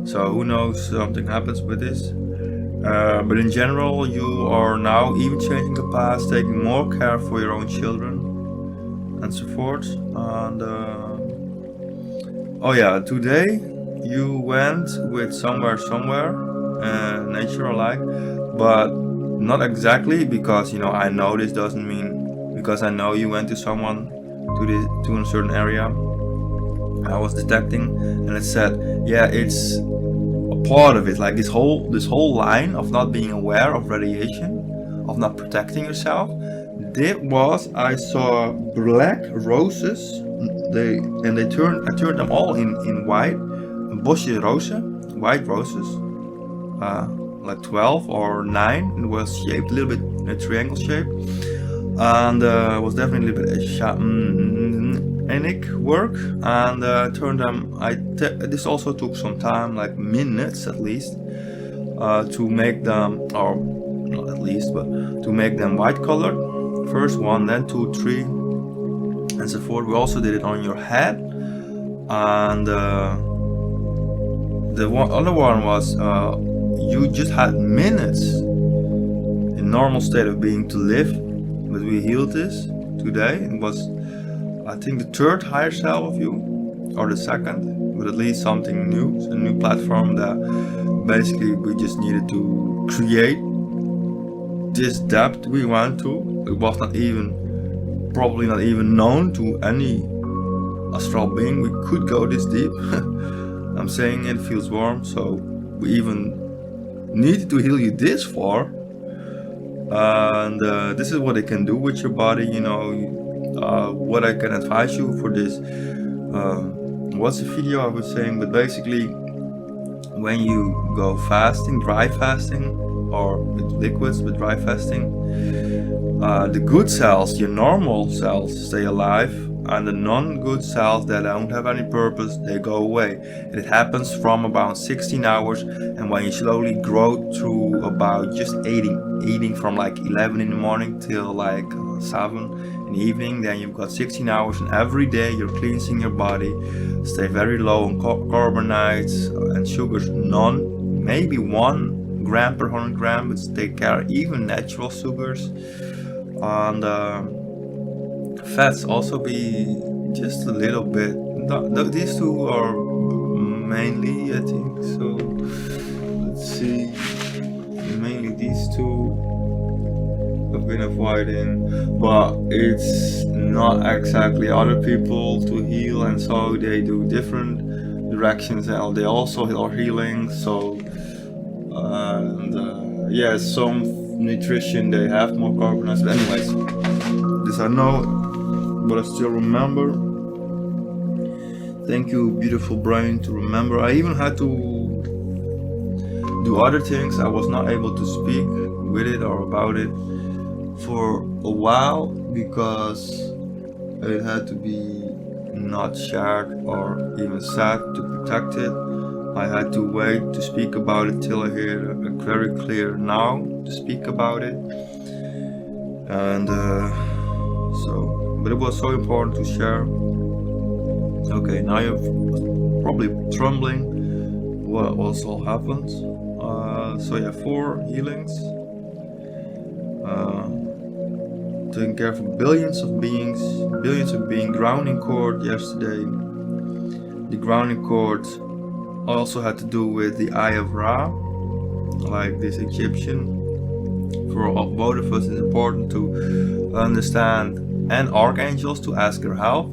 So who knows, something happens with this. But in general, you are now even changing the past, taking more care for your own children and so forth. And oh yeah, today you went with somewhere, nature alike, but not exactly, because I know this doesn't mean because I know you went to someone to a certain area. I was detecting, and it said, yeah, it's a part of it, like this whole line of not being aware of radiation, of not protecting yourself. I saw black roses. I turned them all in white, bosje rozen, white roses, like 12 or 9. It was shaped a little bit in a triangle shape, and was definitely a little bit shamanic work. And turned them. This also took some time, like minutes at least, to make them, or not at least, but to make them white colored. First 1, then 2, 3, and so forth. We also did it on your head, and the other one was you just had minutes in normal state of being to live, but we healed this today. It was, I think, the 3rd higher self of you, or the 2nd, but at least something new, a new platform that basically we just needed to create this depth we went to. It was probably not even known to any astral being we could go this deep. I'm saying it feels warm, so we even needed to heal you this far. And this is what it can do with your body. What I can advise you for this. What's the video I was saying? But basically, when you go fasting, dry fasting, or with liquids, with dry fasting, the good cells, your normal cells, stay alive, and the non-good cells that don't have any purpose, they go away. And it happens from about 16 hours, and when you slowly grow through about just eating from like 11 in the morning till like 7 in the evening, then you've got 16 hours, and every day you're cleansing your body. Stay very low on carbohydrates and sugars, none, maybe 1 gram per 100 grams, but take care even natural sugars. And fats also be just a little bit. These two are mainly, I think. So let's see. Mainly these two I've been avoiding, but it's not exactly other people to heal, and so they do different directions, and they also are healing. So yeah, some nutrition they have more carbohydrates. But anyways, this I know, but I still remember. Thank you, beautiful brain, to remember. I even had to do other things. I was not able to speak with it or about it for a while because it had to be not shared or even said to protect it. I had to wait to speak about it till I hear a very clear now to speak about it. And but it was so important to share. Okay, now you're probably trembling what all happened. So yeah, 4 healings. Taking care of billions of beings, grounding cord yesterday. The grounding cord also had to do with the Eye of Ra, like this Egyptian. For both of us, it's important to understand, and archangels to ask their help.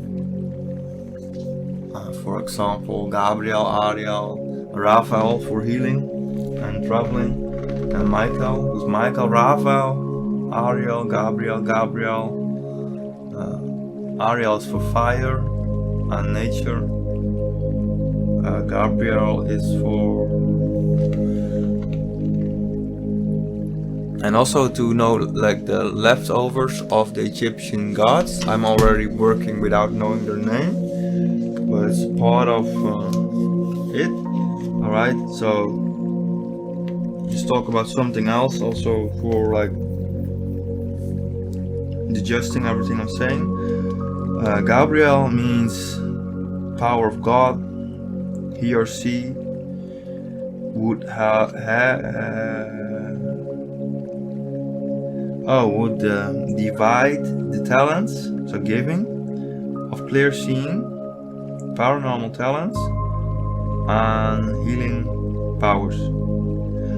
For example, Gabriel, Ariel, Raphael for healing and traveling, and Michael, who's Michael, Raphael, Ariel, Gabriel. Ariel is for fire and nature. Gabriel is for, and also to know like the leftovers of the Egyptian gods. I'm already working without knowing their name, but it's part of it. Alright, so just talk about something else also for like digesting everything I'm saying. Gabriel means power of God. He or she would divide the talents, so giving, of clear seeing, paranormal talents, and healing powers,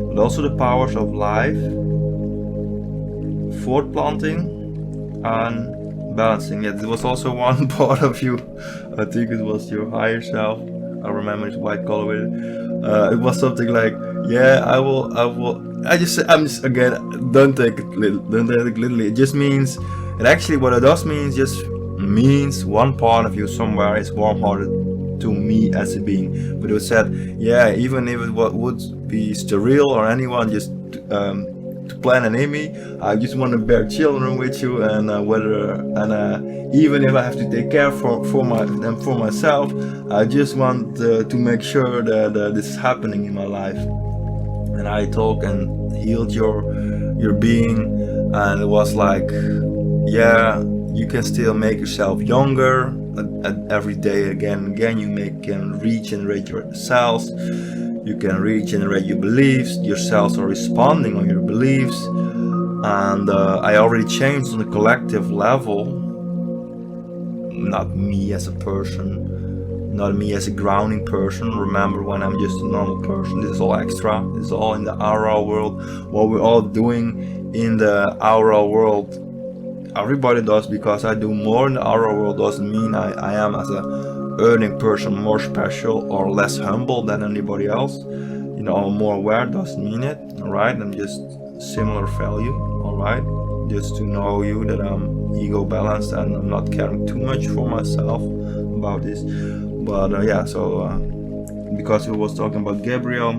but also the powers of life, fortplanting, and balancing. Yeah, this was also one part of you. I think it was your higher self. I remember it's white collar with it. It was something like, yeah, I'm just again, don't take it literally. It just means, it actually, what it does means, just means one part of you somewhere is warm-hearted to me as a being. But it was said, yeah, even if it would be sterile or anyone just to plan an enemy, I just want to bear children with you, and even if I have to take care for myself, I just want to make sure that this is happening in my life. And I talk and healed your being, and it was like, yeah, you can still make yourself younger every day. Again, you can regenerate your cells. You can regenerate your beliefs. Your cells are responding on your beliefs. And I already changed on the collective level. Not me as a person, not me as a grounding person. Remember, when I'm just a normal person, this is all extra. This is all in the aura world. What we're all doing in the aura world, everybody does, because I do more in the aura world doesn't mean I am as a earning person more special or less humble than anybody else. You know, I'm more aware doesn't mean it. Alright, I'm just similar value. Alright, just to know you that I'm ego balanced and I'm not caring too much for myself about this. But yeah, so because we was talking about Gabriel,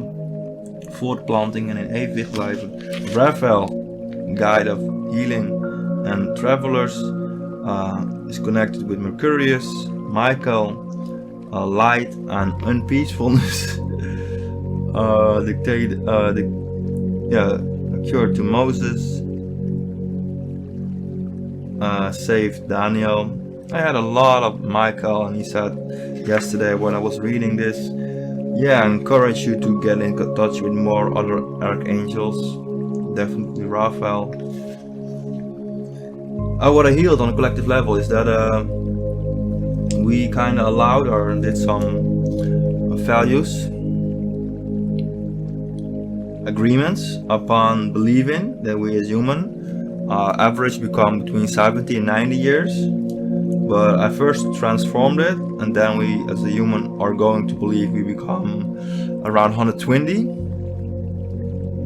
voortplanting en in evenwicht blijven, Raphael, guide of healing and travelers, is connected with Mercurius, Michael, light and unpeacefulness, cure to Moses, saved Daniel. I had a lot of Michael, and he said yesterday when I was reading this, yeah, I encourage you to get in touch with more other archangels, definitely Raphael. What I healed on a collective level is that we kind of allowed or did some values, agreements upon believing that we as human average become between 70 and 90 years. But I first transformed it, and then we as a human are going to believe we become around 120.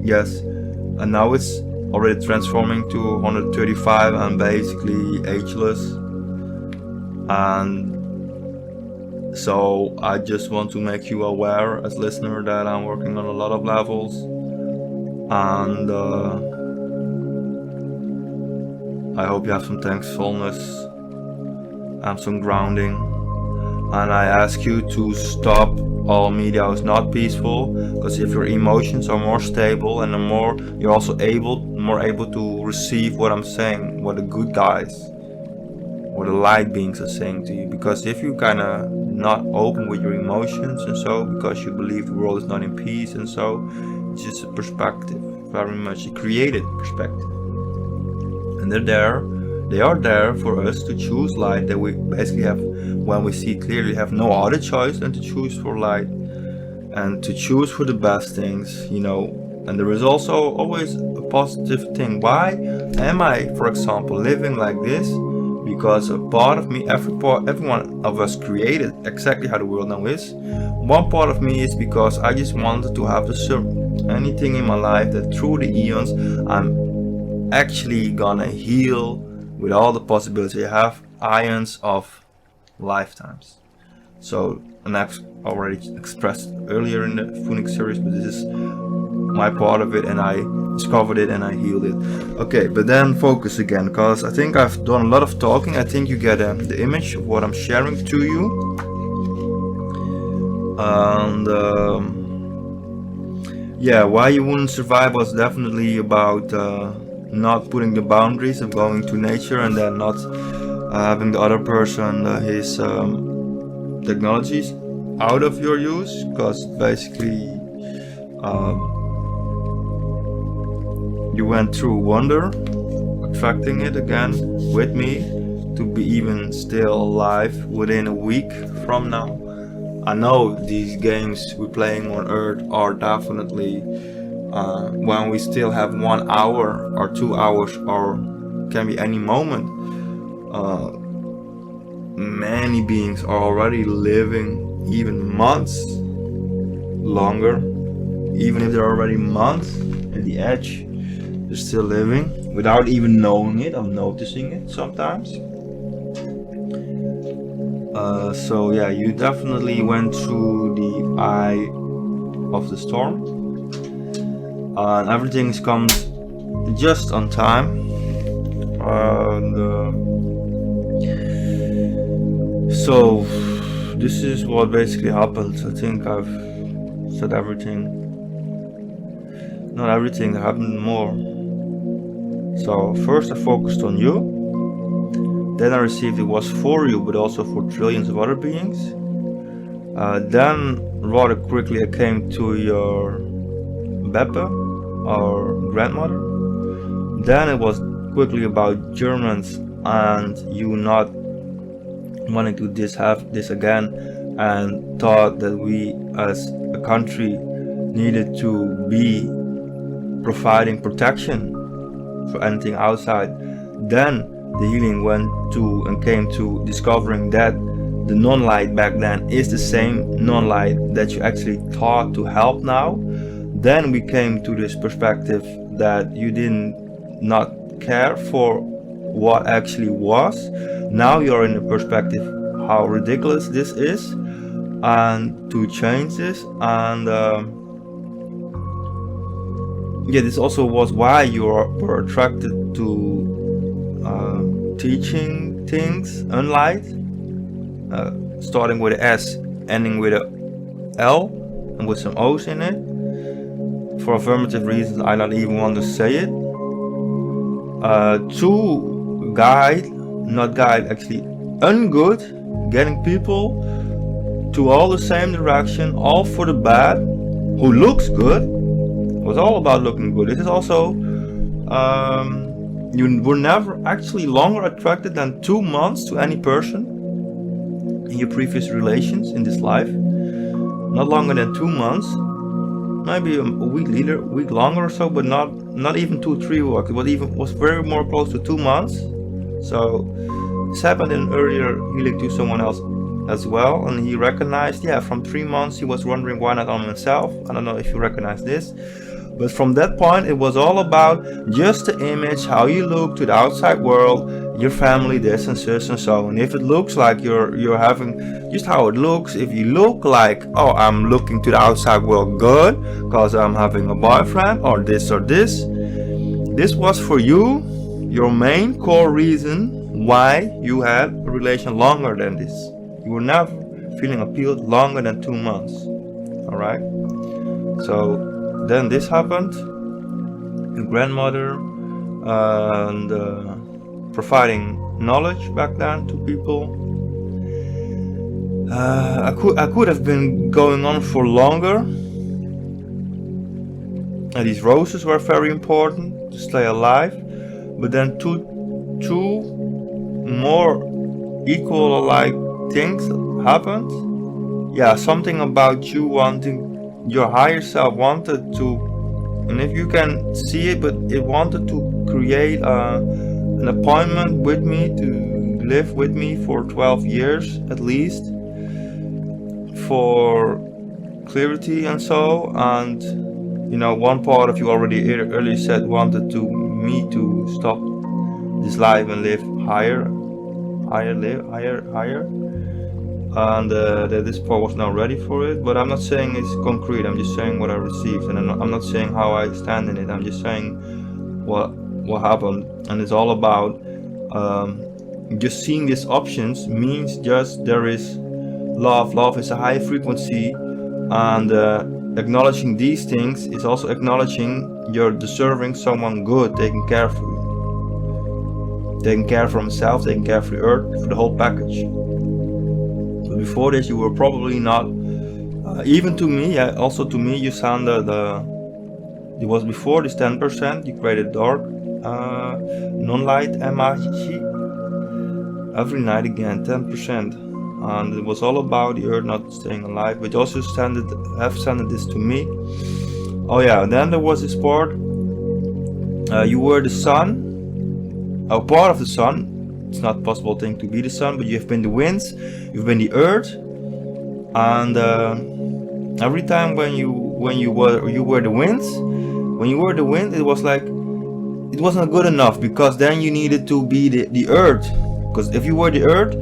Yes, and now it's already transforming to 135 and basically ageless. And so I just want to make you aware as listener that I'm working on a lot of levels, and I hope you have some thankfulness and some grounding. And I ask you to stop all media is not peaceful, because if your emotions are more stable and you're also more able to receive what I'm saying, what the good guys, what the light beings are saying to you. Because if you kind of not open with your emotions and so, because you believe the world is not in peace and so, it's just a perspective, very much a created perspective. And they are there for us to choose light, that we basically have, when we see clearly, have no other choice than to choose for light and to choose for the best things, you know. And there is also always a positive thing. Why am I, for example, living like this? Because a part of me, every one of us created exactly how the world now is. One part of me is because I just wanted to have anything in my life that through the eons I'm actually gonna heal with all the possibilities. I have ions of lifetimes. So, and I've already expressed earlier in the Phoenix series, but this is my part of it, and I discovered it and I healed it. Okay, but then focus again, because I think I've done a lot of talking. I think you get the image of what I'm sharing to you. And yeah, why you wouldn't survive was definitely about not putting the boundaries of going to nature, and then not having the other person his technologies out of your use, because basically You went through wonder, attracting it again with me to be even still alive within a week from now. I know these games we're playing on Earth are definitely when we still have 1 hour or 2 hours or can be any moment. Many beings are already living even months longer. Even if they're already months at the edge, they're still living without even knowing it or noticing it sometimes. So yeah, you definitely went through the eye of the storm, and everything comes just on time. And so this is what basically happened. I think I've said everything. Not everything, there happened more. So first I focused on you. Then I received it was for you, but also for trillions of other beings. Then rather quickly I came to your Beppe, our grandmother. Then it was quickly about Germans and you not wanting to have this again, and thought that we as a country needed to be providing protection for anything outside. Then the healing went to and came to discovering that the non-light back then is the same non-light that you actually taught to help now. Then we came to this perspective that you didn't not care for what actually was. Now you're in the perspective how ridiculous this is, and to change this. And yeah, this also was why you were attracted to teaching things unlight, starting with a S, ending with a L, and with some O's in it. For affirmative reasons, I don't even want to say it. To guide, not guide, actually ungood, getting people to all the same direction, all for the bad, who looks good. It was all about looking good. This is also you were never actually longer attracted than 2 months to any person in your previous relations in this life. Not longer than 2 months, maybe a week longer or so, but not even 2-3 weeks. It was very more close to 2 months. So this happened in earlier healing to someone else as well, and he recognized, yeah, from 3 months he was wondering why not on himself. I don't know if you recognize this. But from that point, it was all about just the image, how you look to the outside world, your family, this and this and so. And if it looks like you're having just how it looks, if you look like, oh, I'm looking to the outside world good because I'm having a boyfriend or this, this was for you your main core reason why you had a relation longer than this. You were never feeling appealed longer than 2 months. All right. So then this happened, your grandmother, and providing knowledge back then to people. I could have been going on for longer. And these roses were very important to stay alive. But then two more equal alike things happened. Yeah, something about you wanting. Your higher self wanted to, and if you can see it, but it wanted to create an appointment with me to live with me for 12 years at least, for clarity and so. And you know, one part of you already earlier said wanted me to stop this life and live higher. And that this part was now ready for it, but I'm not saying it's concrete. I'm just saying what I received, and I'm not saying how I stand in it. I'm just saying what happened, and it's all about just seeing these options means just there is love. Love is a high frequency, and acknowledging these things is also acknowledging you're deserving someone good, taking care for you, taking care for himself, taking care for the earth, for the whole package. Before this, you were probably not Even to me, yeah, also to me, you sounded, it was before this 10%, you created dark, non-light MAG, every night again, 10%. And it was all about the earth not staying alive, but you also have sent this to me. Oh yeah, then there was this part, you were the sun, a part of the sun. It's not a possible thing to be the sun, but you've been the winds, you've been the earth, and every time when you were the winds, when you were the wind, it was like it wasn't good enough, because then you needed to be the earth. Because if you were the earth,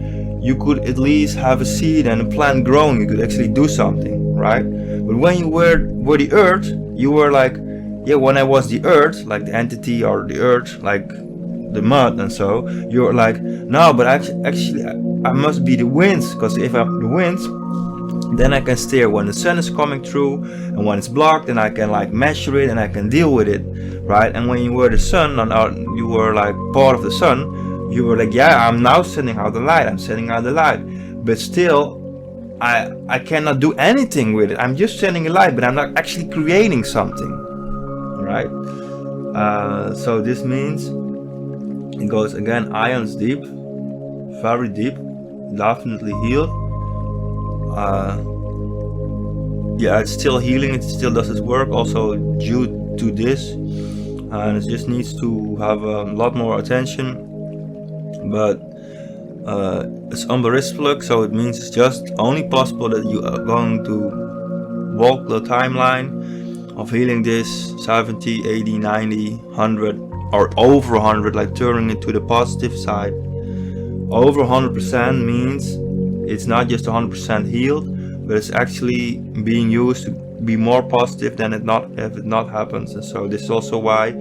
you could at least have a seed and a plant growing. You could actually do something, right? But when you were the earth, you were like, yeah, when I was the earth, like the entity, or the earth, like the mud, and so you're like, no, but actually I must be the winds, because if I'm the winds, then I can steer when the sun is coming through, and when it's blocked, and I can like measure it and I can deal with it, right? And when you were the sun, and you were like part of the sun, you were like, yeah, I'm now sending out the light, I'm sending out the light, but still I cannot do anything with it. I'm just sending a light, but I'm not actually creating something, right? So this means it goes again, ions deep, very deep, definitely healed. Yeah, it's still healing, it still does its work, also due to this, and it just needs to have a lot more attention. But it's unberispelijk, so it means it's just only possible that you are going to walk the timeline of healing this 70, 80, 90, 100, or over 100, like turning it to the positive side. Over 100% means it's not just 100% healed, but it's actually being used to be more positive than if it not happens. And so this is also why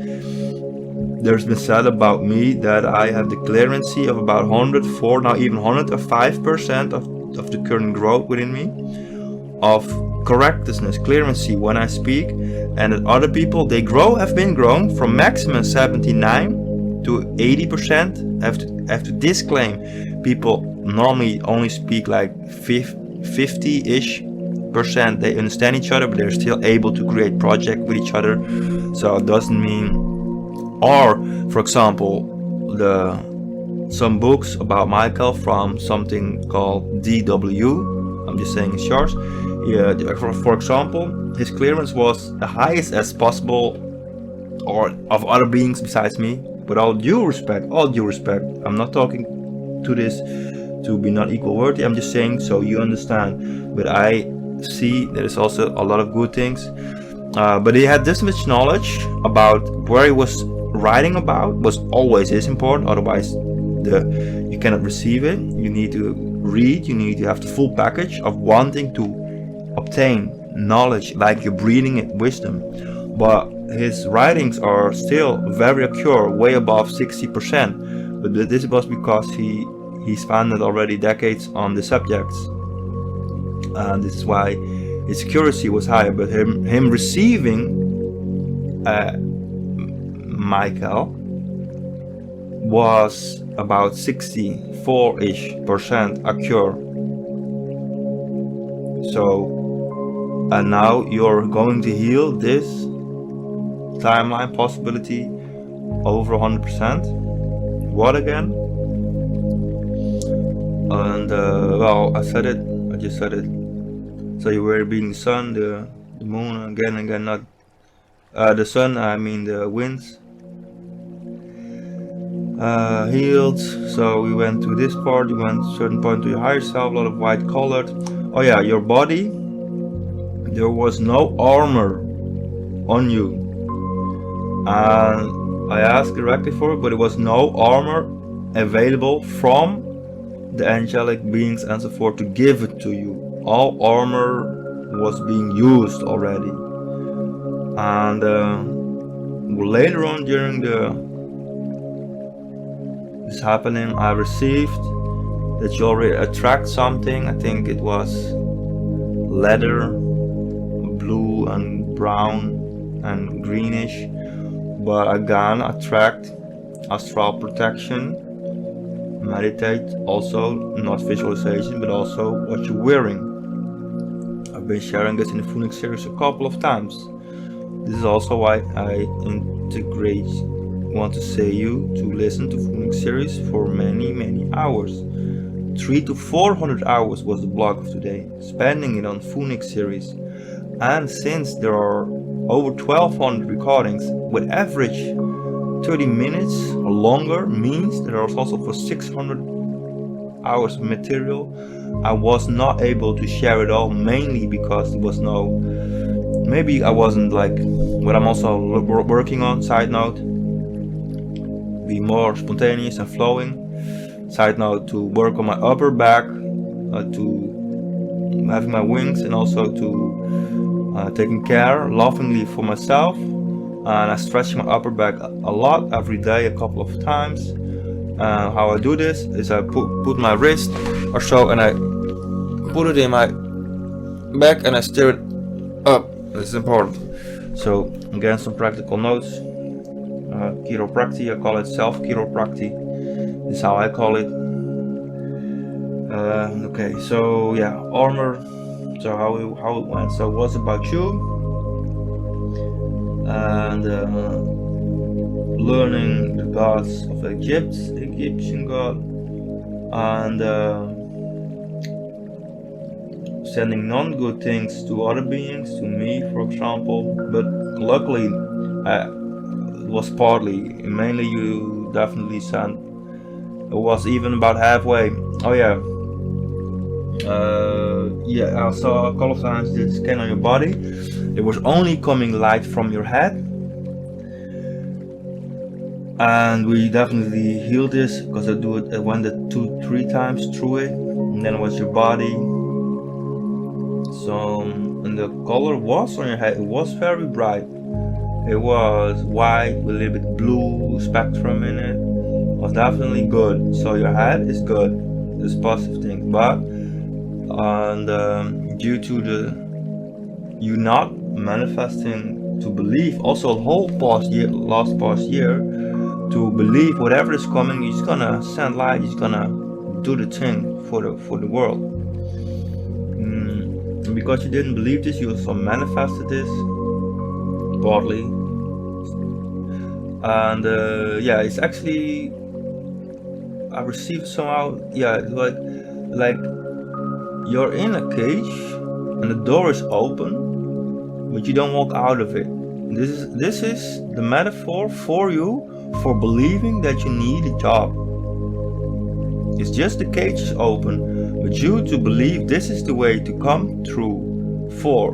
there's been said about me that I have the clearancy of about 104, now even 105% of the current growth within me, of correctness, clearancy when I speak, and that other people, they have been grown from maximum 79 to 80%. I have to disclaim, people normally only speak like 50-ish%. They understand each other, but they're still able to create project with each other. So it doesn't mean, or for example, some books about Michael from something called DW, I'm just saying in short. Yeah, for example, his clearance was the highest as possible, or of other beings besides me. With all due respect, I'm not talking to this to be not equal worthy, I'm just saying so you understand. But I see there's also a lot of good things, but he had this much knowledge about where he was writing about, was always is important, otherwise you cannot receive it. You need to read, you need to have the full package of wanting to obtain knowledge, like you're breathing it, wisdom. But his writings are still very accurate, way above 60%. But this was because he spent already decades on the subjects, and this is why his accuracy was higher. But him receiving Michael was about 64-ish% accurate. So, and now you're going to heal this timeline possibility over 100%. What again? And well, I just said it. So you were being the sun, the moon, again, not the sun, I mean the winds. Healed. So we went to this part, you went to a certain point to your higher self, a lot of white colored. Oh yeah, your body, there was no armor on you, and I asked directly for it, but it was no armor available from the angelic beings and so forth to give it to you. All armor was being used already. And later on during this happening, I received that you already attract something. I think it was leather, blue and brown and greenish. But again, attract astral protection, meditate, also not visualization, but also what you're wearing. A I've been sharing this in the Phoenix series a couple of times. This is also why I want to say you to listen to Phoenix series for many hours. 300 to 400 hours was the block of today, spending it on Phoenix series. And since there are over 1200 recordings with average 30 minutes or longer, means there are also for 600 hours of material, I was not able to share it all, mainly because there was no, maybe I wasn't like what I'm also working on, side note, be more spontaneous and flowing, side note, to work on my upper back, to having my wings, and also to taking care lovingly for myself. And I stretch my upper back a lot every day, a couple of times. How I do this is I put my wrist or so, and I put it in my back and I steer it up. This is important. So again, some practical notes. Chiropractic, I call it self-chiropractic. This is how I call it. Okay, so yeah, armor. So how it went. So it was about you, and learning the gods of Egyptian god, and sending non-good things to other beings, to me for example. But luckily it was mainly you definitely sent. It was even about halfway. Oh yeah, I saw a couple of times this scan on your body. It was only coming light from your head, and we definitely healed this because I went 2-3 times through it, and then it was your body. So, and the color was on your head, it was very bright. It was white with a little bit blue spectrum in it. It was definitely good. So your head is good, it's positive thing. But due to you not manifesting to believe, also the whole last past year, to believe whatever is coming, you're just gonna send light, you're just gonna do the thing for the world. Because you didn't believe this, you also manifested this partly. And yeah, it's actually, I received somehow, yeah, like you're in a cage and the door is open, but you don't walk out of it. This is the metaphor for you for believing that you need a job. It's just the cage is open, but you to believe this is the way to come through for.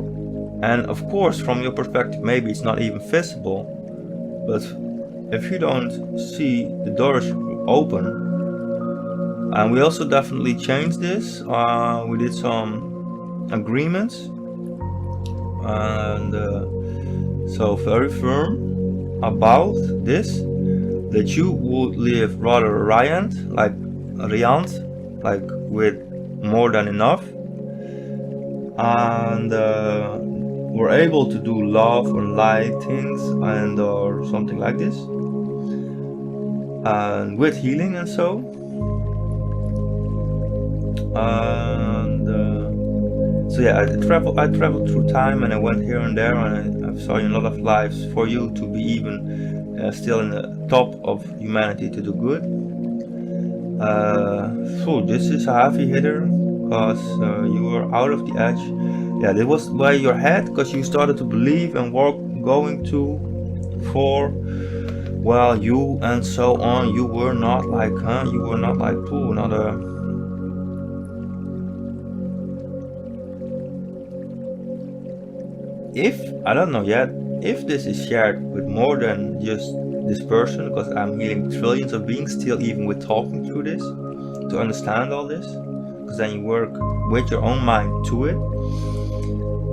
And of course, from your perspective, maybe it's not even visible, but if you don't see the doors open. And we also definitely changed this. We did some agreements, and so very firm about this, that you would live rather riant, like with more than enough, and we're able to do love or light things and or something like this, and with healing and so. And so yeah, I traveled through time, and I went here and there, and I saw in a lot of lives for you to be even still in the top of humanity to do good. So this is a heavy hitter because you were out of the edge. Yeah, that was by your head, because you started to believe and going to for, well, you and so on. You were not like, you were not like, not a. If, I don't know yet, if this is shared with more than just this person, because I'm healing trillions of beings still, even with talking through this, to understand all this, because then you work with your own mind to it.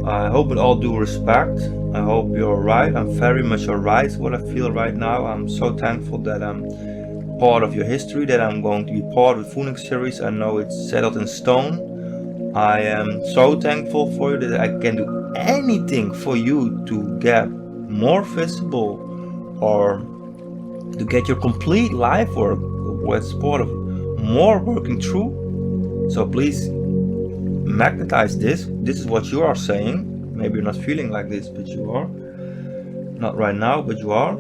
I hope with all due respect, I hope you're alright. I'm very much alright, what I feel right now. I'm so thankful that I'm part of your history, that I'm going to be part of the Phoenix series. I know it's settled in stone. I am so thankful for you that I can do anything for you to get more visible, or to get your complete life work, what's part of more working through. So please magnetize this. This is what you are saying. Maybe you're not feeling like this, but you are. Not right now, but you are.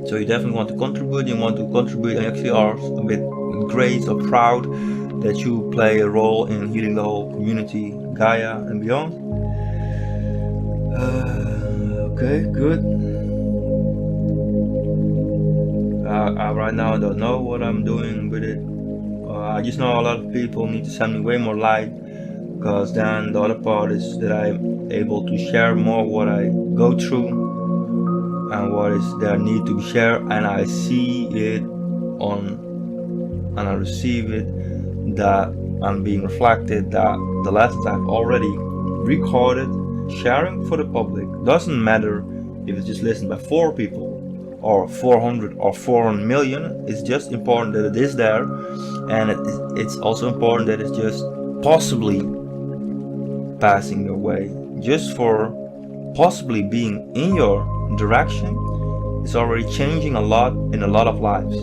So you definitely want to contribute. You want to contribute, and you actually are a bit great or proud that you play a role in healing the whole community, Gaia and beyond. Okay, good. Right now I don't know what I'm doing with it. I just know a lot of people need to send me way more light, because then the other part is that I'm able to share more what I go through and what is there need to be shared, and I see it and I receive it, that I'm being reflected, that the lessons I've already recorded, sharing for the public. Doesn't matter if it's just listened by 4 people or 400 or 400 million. It's just important that it is there, and it's also important that it's just possibly passing your way. Just for possibly being in your direction is already changing a lot in a lot of lives.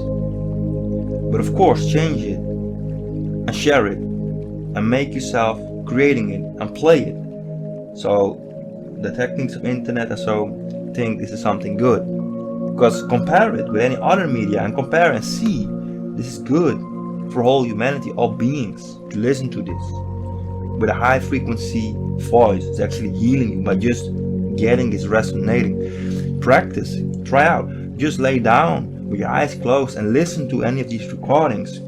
But of course, change it and share it and make yourself creating it and play it. So the techniques of internet and so think this is something good, because compare it with any other media and compare and see this is good for whole humanity, all beings, to listen to this with a high frequency voice. It's actually healing you by just getting this resonating. Practice, try out, just lay down with your eyes closed and listen to any of these recordings.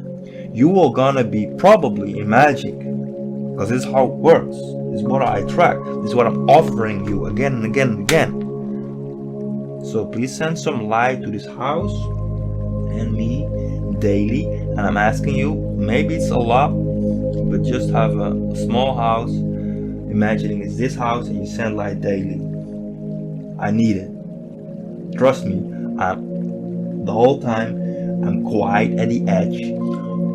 You are gonna be probably in magic, because this is how it works. This is what I attract. This is what I'm offering you again and again and again. So please send some light to this house and me daily. And I'm asking you, maybe it's a lot, but just have a small house, imagining it's this house, and you send light daily. I need it. Trust me, the whole time I'm quite at the edge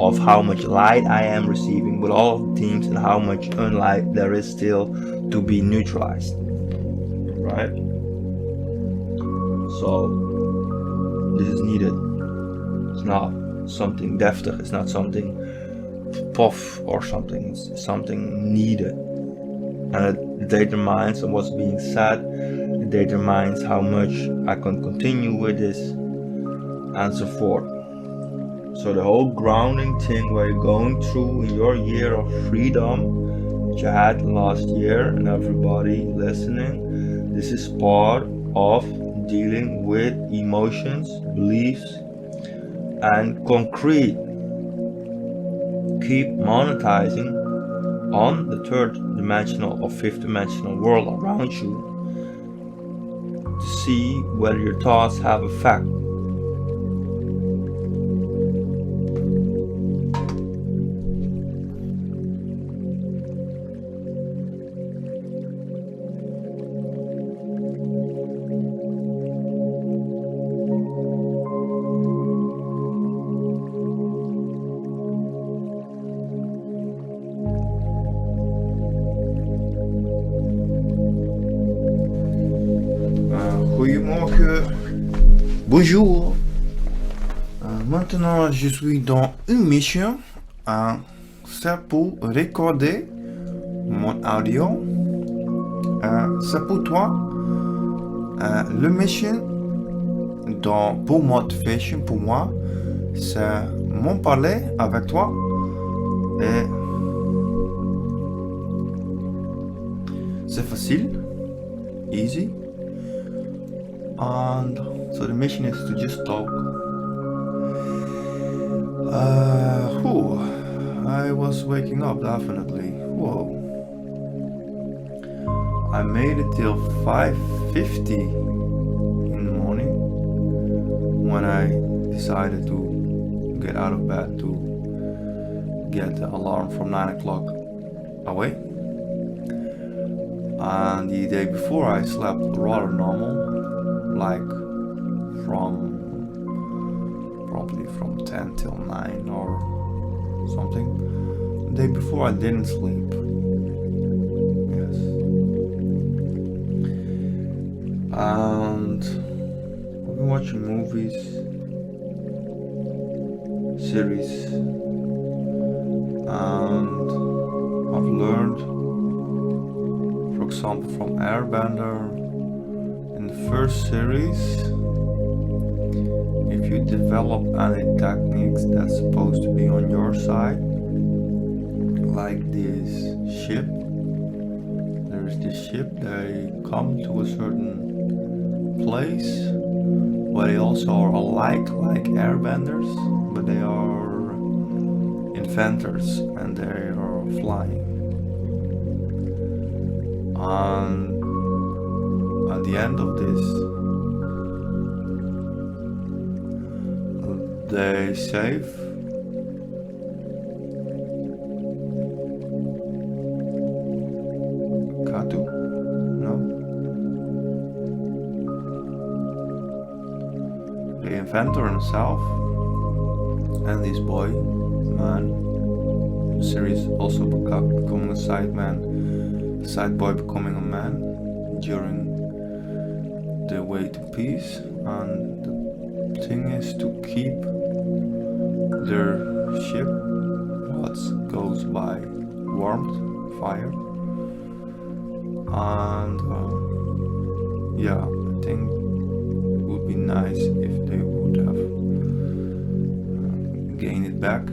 of how much light I am receiving with all of the teams, and how much unlight there is still to be neutralized. Right? So this is needed. It's not something deftig, it's not something puff or something, it's something needed. And it determines on what's being said, it determines how much I can continue with this and so forth. So the whole grounding thing where you're going through in your year of freedom that you had last year, and everybody listening, this is part of dealing with emotions, beliefs, and concrete. Keep monetizing on the 3rd dimensional or 5th dimensional world around you to see whether your thoughts have effect. Goedemorgen, bonjour. Maintenant, je suis dans une mission. C'est pour recorder mon audio. C'est pour toi. Le mission pour motivation, pour moi, c'est mon parler avec toi. Et c'est facile, easy. And so the mission is to just talk. I was waking up definitely. Whoa. I made it till 5:50 in the morning when I decided to get out of bed to get the alarm from 9 o'clock away. And the day before I slept rather normal, like probably from 10 till 9 or something. The day before I didn't sleep. Yes. And I've been watching movies, series, and I've learned, for example, from Airbender in the first series, if you develop any techniques that's supposed to be on your side, like this ship, there's this ship, they come to a certain place, but they also are alike like airbenders, but they are inventors and they are flying. And at the end of this, they save Katu? No? The inventor himself and this boy, man, series also becoming a side boy becoming a man during the way to peace. And the thing is to keep their ship what goes by warmth, fire, and yeah, I think it would be nice if they would have gained it back.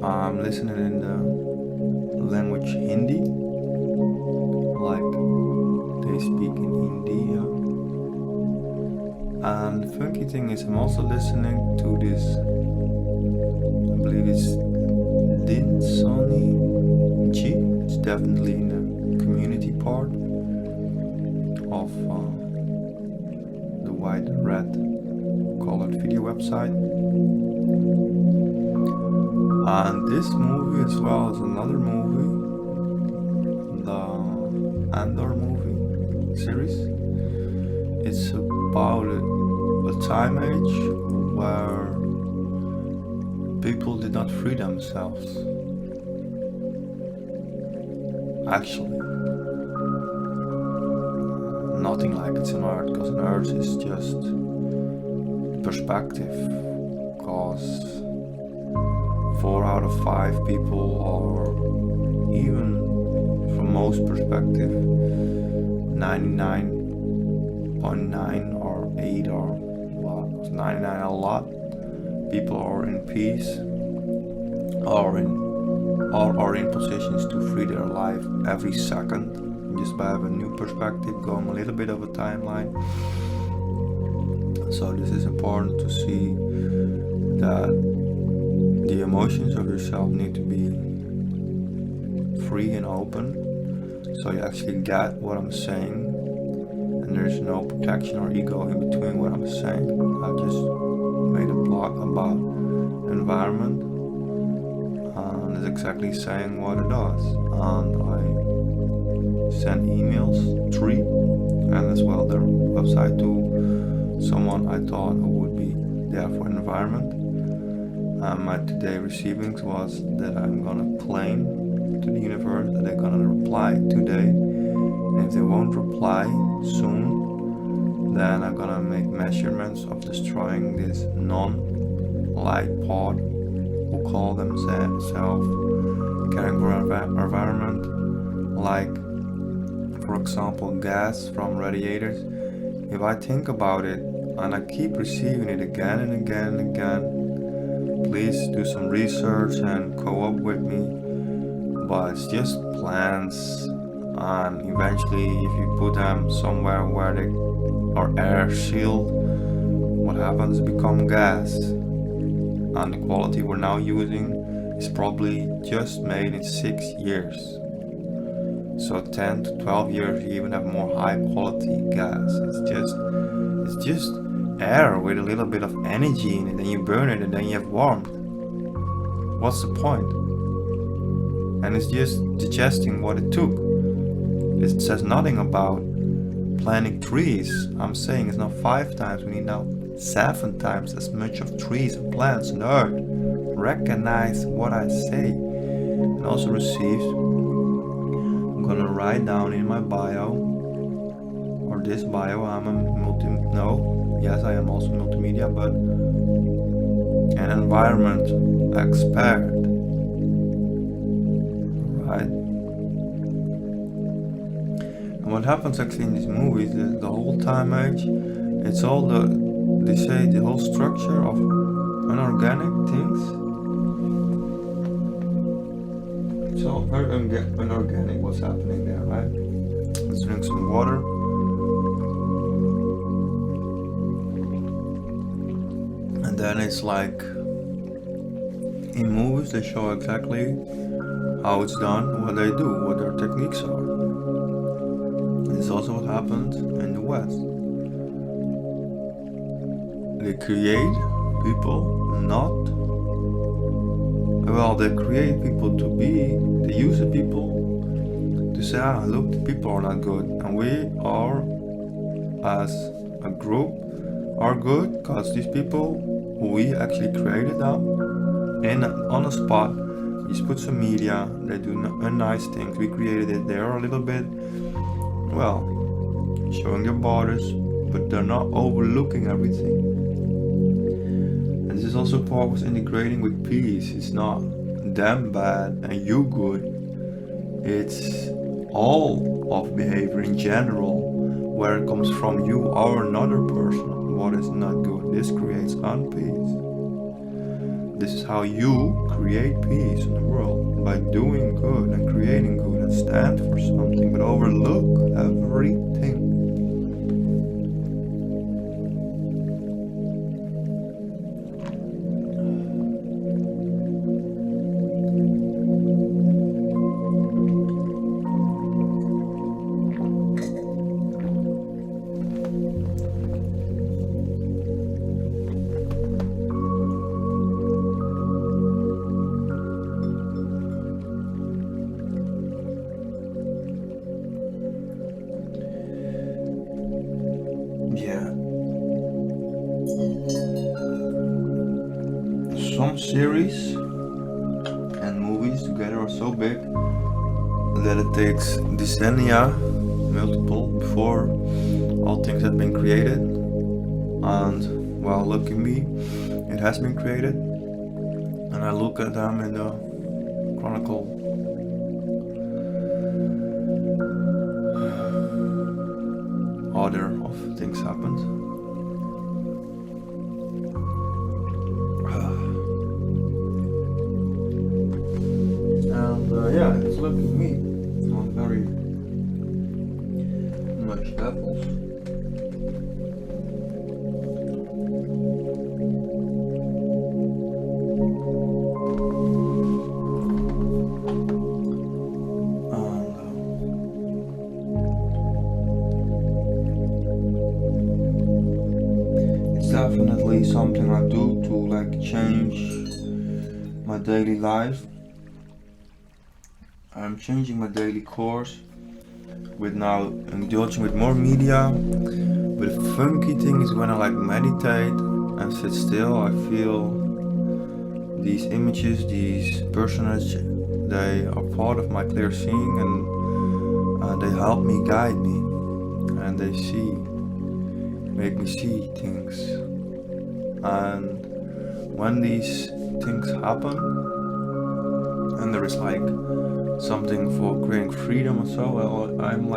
I'm listening in the language Hindi, like they speak in India. And the funky thing is I'm also listening to this, I believe it's Din Sony G. It's definitely in the community part of the white and red colored video website. And this movie as well as another movie, the Andor movie series. It's about a time age where people did not free themselves. Actually, nothing like it's on Earth, because on Earth is just perspective, because 4 out of 5 people, or even from most perspective 99.9 or 8 or 99 a lot, people are in peace or in positions to free their life every second, just by having a new perspective, going a little bit of a timeline. So this is important to see that the emotions of yourself need to be free and open, so you actually get what I'm saying, and there's no protection or ego in between what I'm saying. I just made a blog about environment, and it's exactly saying what it does. And I sent emails, 3, and as well their website to someone I thought who would be there for environment. My today receivings was that I'm gonna claim to the universe that they're gonna reply today, and if they won't reply soon, then I'm gonna make measurements of destroying this non-light pod who call themselves caring for environment, like for example gas from radiators. If I think about it and I keep receiving it again and again and again, please do some research and co-op with me, but it's just plants, and eventually if you put them somewhere where they are air sealed, what happens is become gas, and the quality we're now using is probably just made in 6 years. So 10 to 12 years you even have more high quality gas. It's just air with a little bit of energy in it, and you burn it and then you have warmth. What's the point? And it's just digesting what it took. It says nothing about planting trees. I'm saying it's not 5 times, we need now 7 times as much of trees and plants on earth. Recognize what I say. And also received, I'm gonna write down in my bio, or this bio, I'm a yes, I am also multimedia, but and environment expect, right? And what happens actually in these movies is the whole time age, it's all they say the whole structure of unorganic things. It's all very unorganic what's happening there, right? Let's drink some water. And then it's like, in movies they show exactly how it's done, what they do, what their techniques are. This is also what happened in the West. They create people they create people to be, they use the people to say, look, the people are not good. And we are, as a group, are good because these people, we actually created them on a spot. You just put some media, they do nice things. We created it. They are a little bit, showing their borders, but they're not overlooking everything. And this is also part was integrating with peace. It's not them bad and you good. It's all of behavior in general, where it comes from you or another person, what is not good. This creates unpeace. This is how you create peace in the world, by doing good and creating good and stand for something, but overlook everything. Some series and movies together are so big that it takes decennia, multiple, before all things have been created. And well, look at me, it has been created. And I look at them in the chronicle order of things happened. It's look at me on very much levels. It's definitely something I do to change my daily life. I'm changing my daily course with now indulging with more media. But the funky thing is when I meditate and sit still, I feel these images, these personages, they are part of my clear seeing, and they help me, guide me, and they make me see things. And when these things happen, and there is something for creating freedom and so, I'm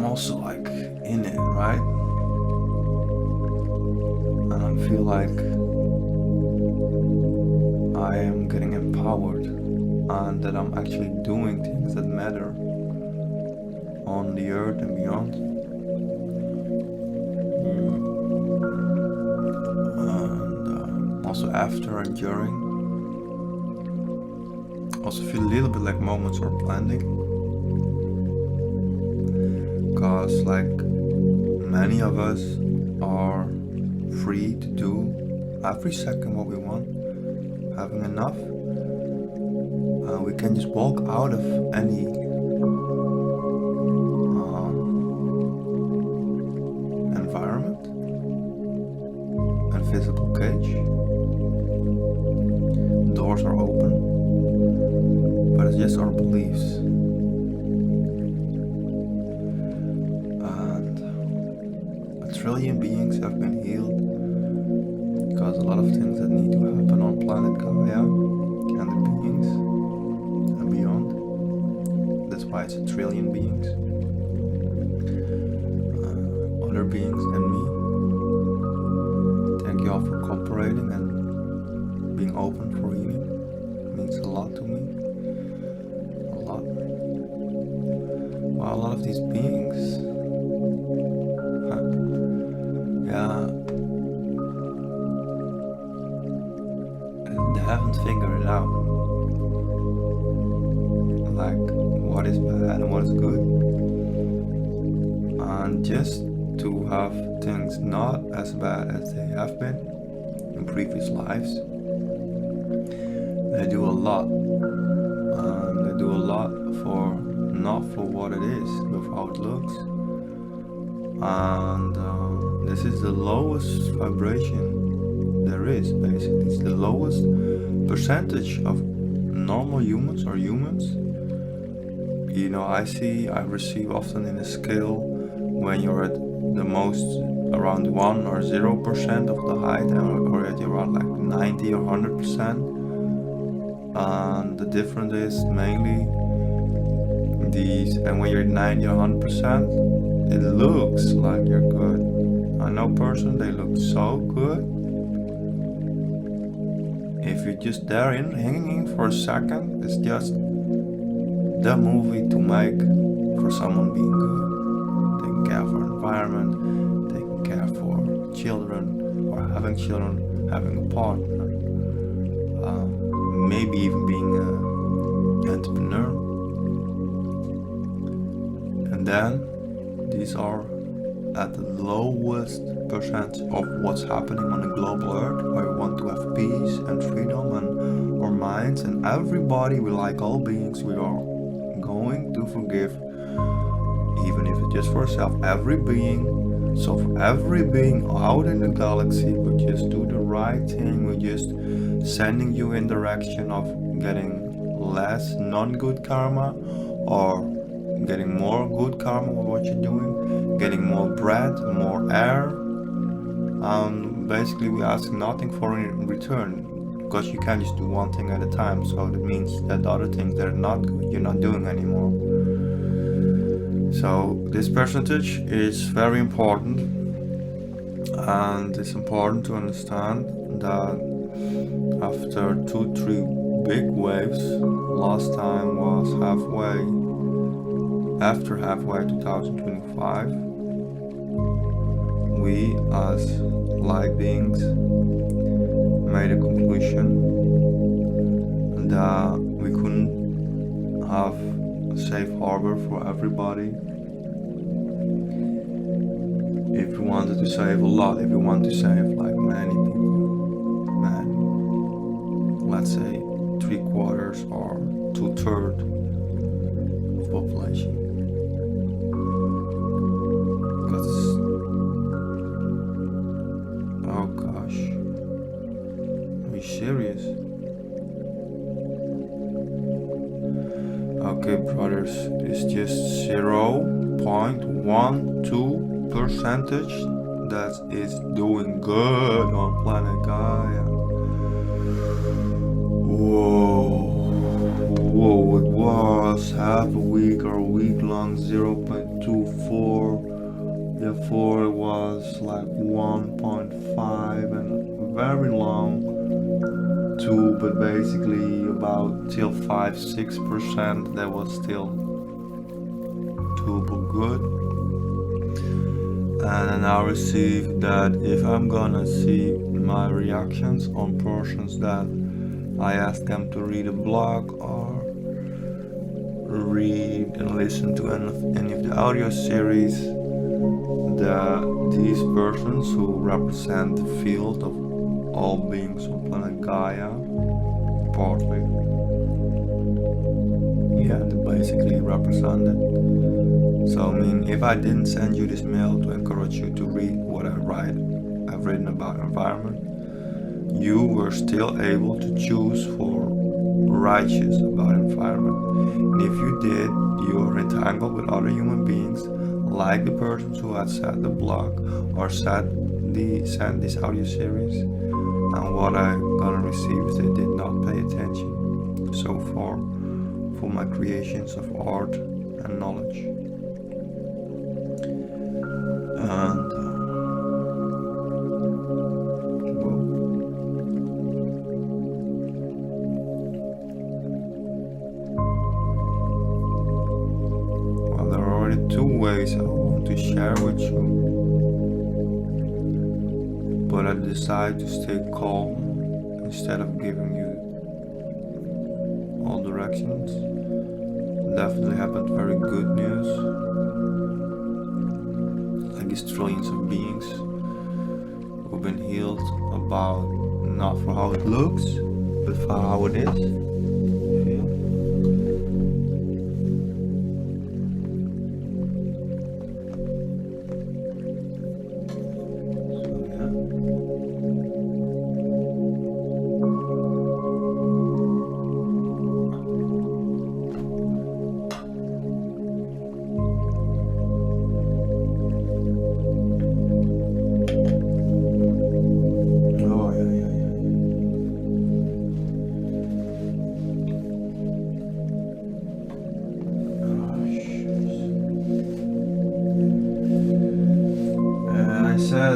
also in it, right? And I feel I am getting empowered, and that I'm actually doing things that matter on the earth and beyond. And also after and during. Also feel a little bit like moments are blending, because many of us are free to do every second what we want, having enough. We can just walk out of any environment, invisible cage. Doors are open. But it's just our beliefs. And 1 trillion beings have been healed because a lot of things That's why it's a trillion beings, other beings than me. Thank you all for cooperating and being open for healing. It means a lot to me. A lot. Well, a lot of these beings, yeah, they haven't figured it out. Like, what is bad and what is good. And just to have things not as bad as they have been in previous lives, they do a lot. And they do a lot for, not for what it is, but for how it looks. And this is the lowest vibration there is, basically. It's the lowest percentage of normal humans or humans. You know, I receive often in a scale when you're at the most around 1 or 0% of the height, and already around like 90 or 100%. And the difference is mainly these, and when you're at 90 or 100%, it looks like you're good. I know person, they look so good. If you're just there hanging for a second, it's just the movie to make for someone being good. Taking care for environment, taking care for children, or having children, having a partner, maybe even being an entrepreneur. And then these are at the lowest percent of what's happening on the global earth, where we want to have peace and freedom and our minds, and everybody, we like all beings, we are going to forgive, even if it's just for ourselves, every being. So for every being out in the galaxy, we just do the right thing. We're just sending you in direction of getting less non-good karma, or getting more good karma with what you're doing, getting more bread, more air. Basically we ask nothing for in return, because you can't just do one thing at a time. So that means that the other things that are not good, you're not doing anymore. So this percentage is very important, and it's important to understand that after 2-3 big waves, last time was after halfway 2025, we as light beings made a conclusion that we couldn't have a safe harbor for everybody. If we wanted to save a lot, if we want to save like many people, let's say 3/4 or 2/3 of population. Because, oh gosh, are you serious? Okay, brothers, it's just 0.12% that is doing good on planet Gaia. Whoa, it was half a week or a week long, 0.24. Therefore it was like 1.5 and very long 2, but basically about till 5-6% that was still doable good. And then I received that if I'm gonna see my reactions on persons that I ask them to read a blog or read and listen to any of the audio series, that these persons who represent the field of all beings on planet Gaia, partly, they basically represent it. So I mean, if I didn't send you this mail to encourage you to read what I've written about environment, you were still able to choose for righteous about environment. And if you did, you are entangled with other human beings, like the persons who had said the blog or sent this audio series. And what I'm gonna receive is they did not pay attention. So for for my creations of art and knowledge. And well, there are already two ways I want to share with you, but I decided to stay calm instead of giving you all directions. Definitely happened very good news. Like these trillions of beings who've been healed about not for how it looks, but for how it is.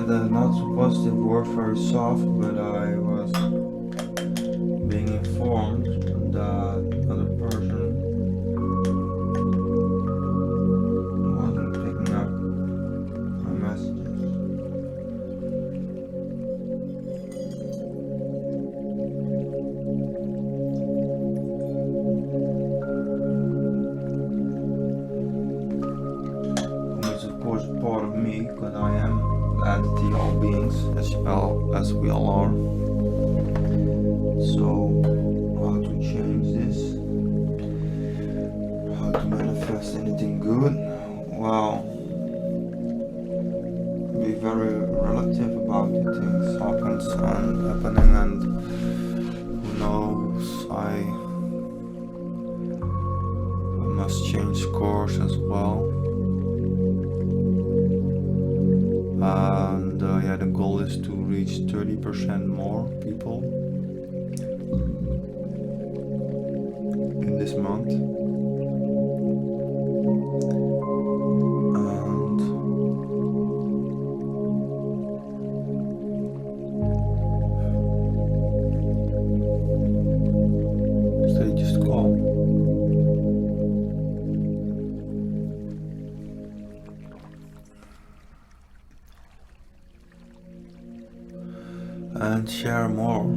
The not so positive word very soft, but I was being informed that another person wasn't picking up my messages. Which is of course part of me, because I am entity, all beings, as well as we all are. So, how to change this? How to manifest anything good? Well, be very relative about the things happening, and who knows, I must change course as well. And the goal is to reach 30% more people in this month. And stay just calm. And share more.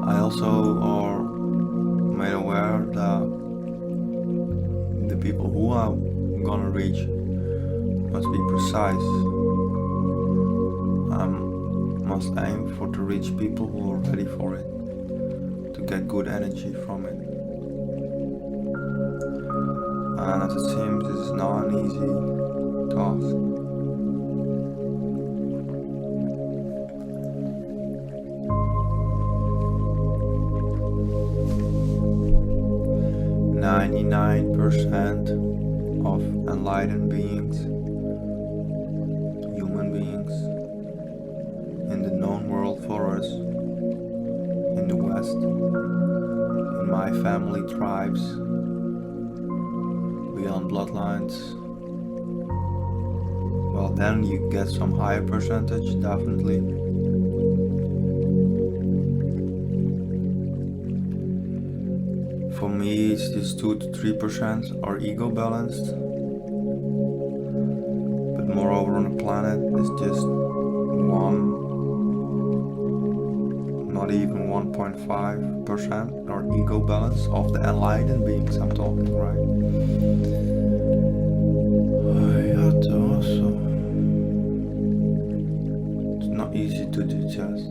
I also are made aware that the people who I'm gonna reach must be precise. I must aim for to reach people who are ready for it, to get good energy from it. And as it seems, this is not an easy task. 99% of enlightened beings, human beings, in the known world for us, in the West, in my family tribes, beyond bloodlines, well then you get some higher percentage, definitely. For me, it's just 2 to 3% are ego balanced, but moreover on the planet it's just not even 1.5% are ego balanced of the enlightened beings I'm talking, right? It's not easy to digest.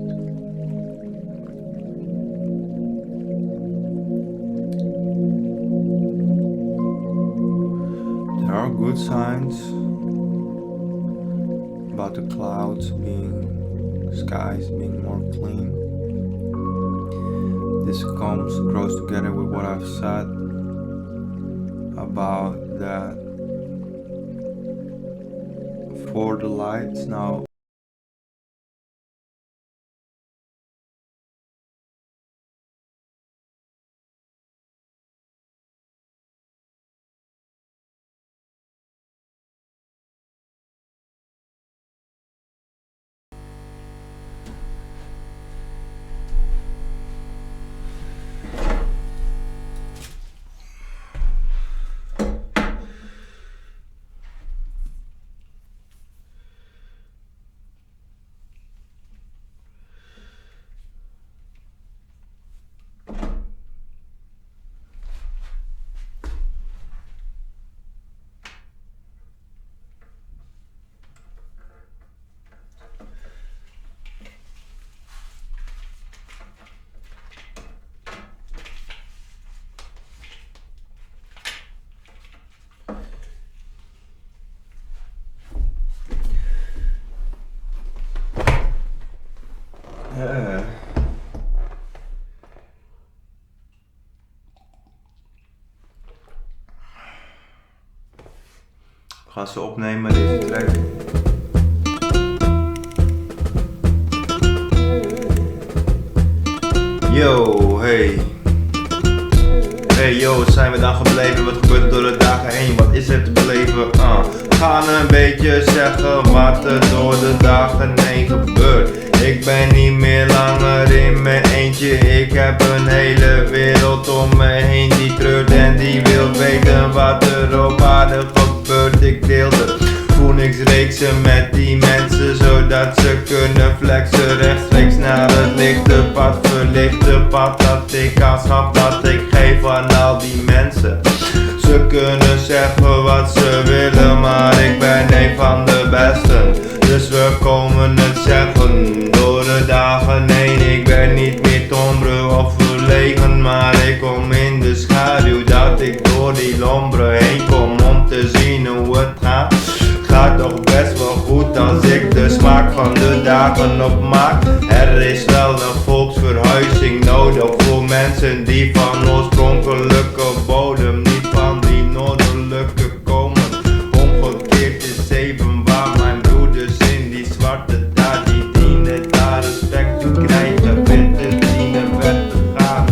There are good signs about the clouds skies being more clean. This grows together with what I've said about that for the lights now. We gaan ze opnemen, deze track. Yo, hey. Hey yo, zijn we dan gebleven? Wat gebeurt er door de dagen heen? Wat is er te beleven? Gaan een beetje zeggen wat er door de dagen heen gebeurt. Ik ben niet meer langer in mijn eentje. Ik heb een hele wereld om me heen die treurt en die wil weten wat er op aarde gebeurt. Ik deelde voedingsreeksen met die mensen, zodat ze kunnen flexen rechtstreeks naar het lichte pad, verlichte pad dat ik aanschaf, dat ik geef aan al die mensen. Ze kunnen zeggen wat ze willen, maar ik ben een van de besten. Dus we komen het zeggen door de dagen heen. Ik ben niet meer somber of verlegen, maar ik kom in de schaduw, dat ik door die lombre heen kom om te zien hoe het gaat. Gaat toch best wel goed als ik de smaak van de dagen opmaak. Er is wel een volksverhuizing nodig voor mensen die van oorspronkelijke bodem, niet van die noordelijke komen. Omgekeerd is even waar mijn broeders in die zwarte taart, die dienen daar respect te krijgen, witte dienen weg te gaan.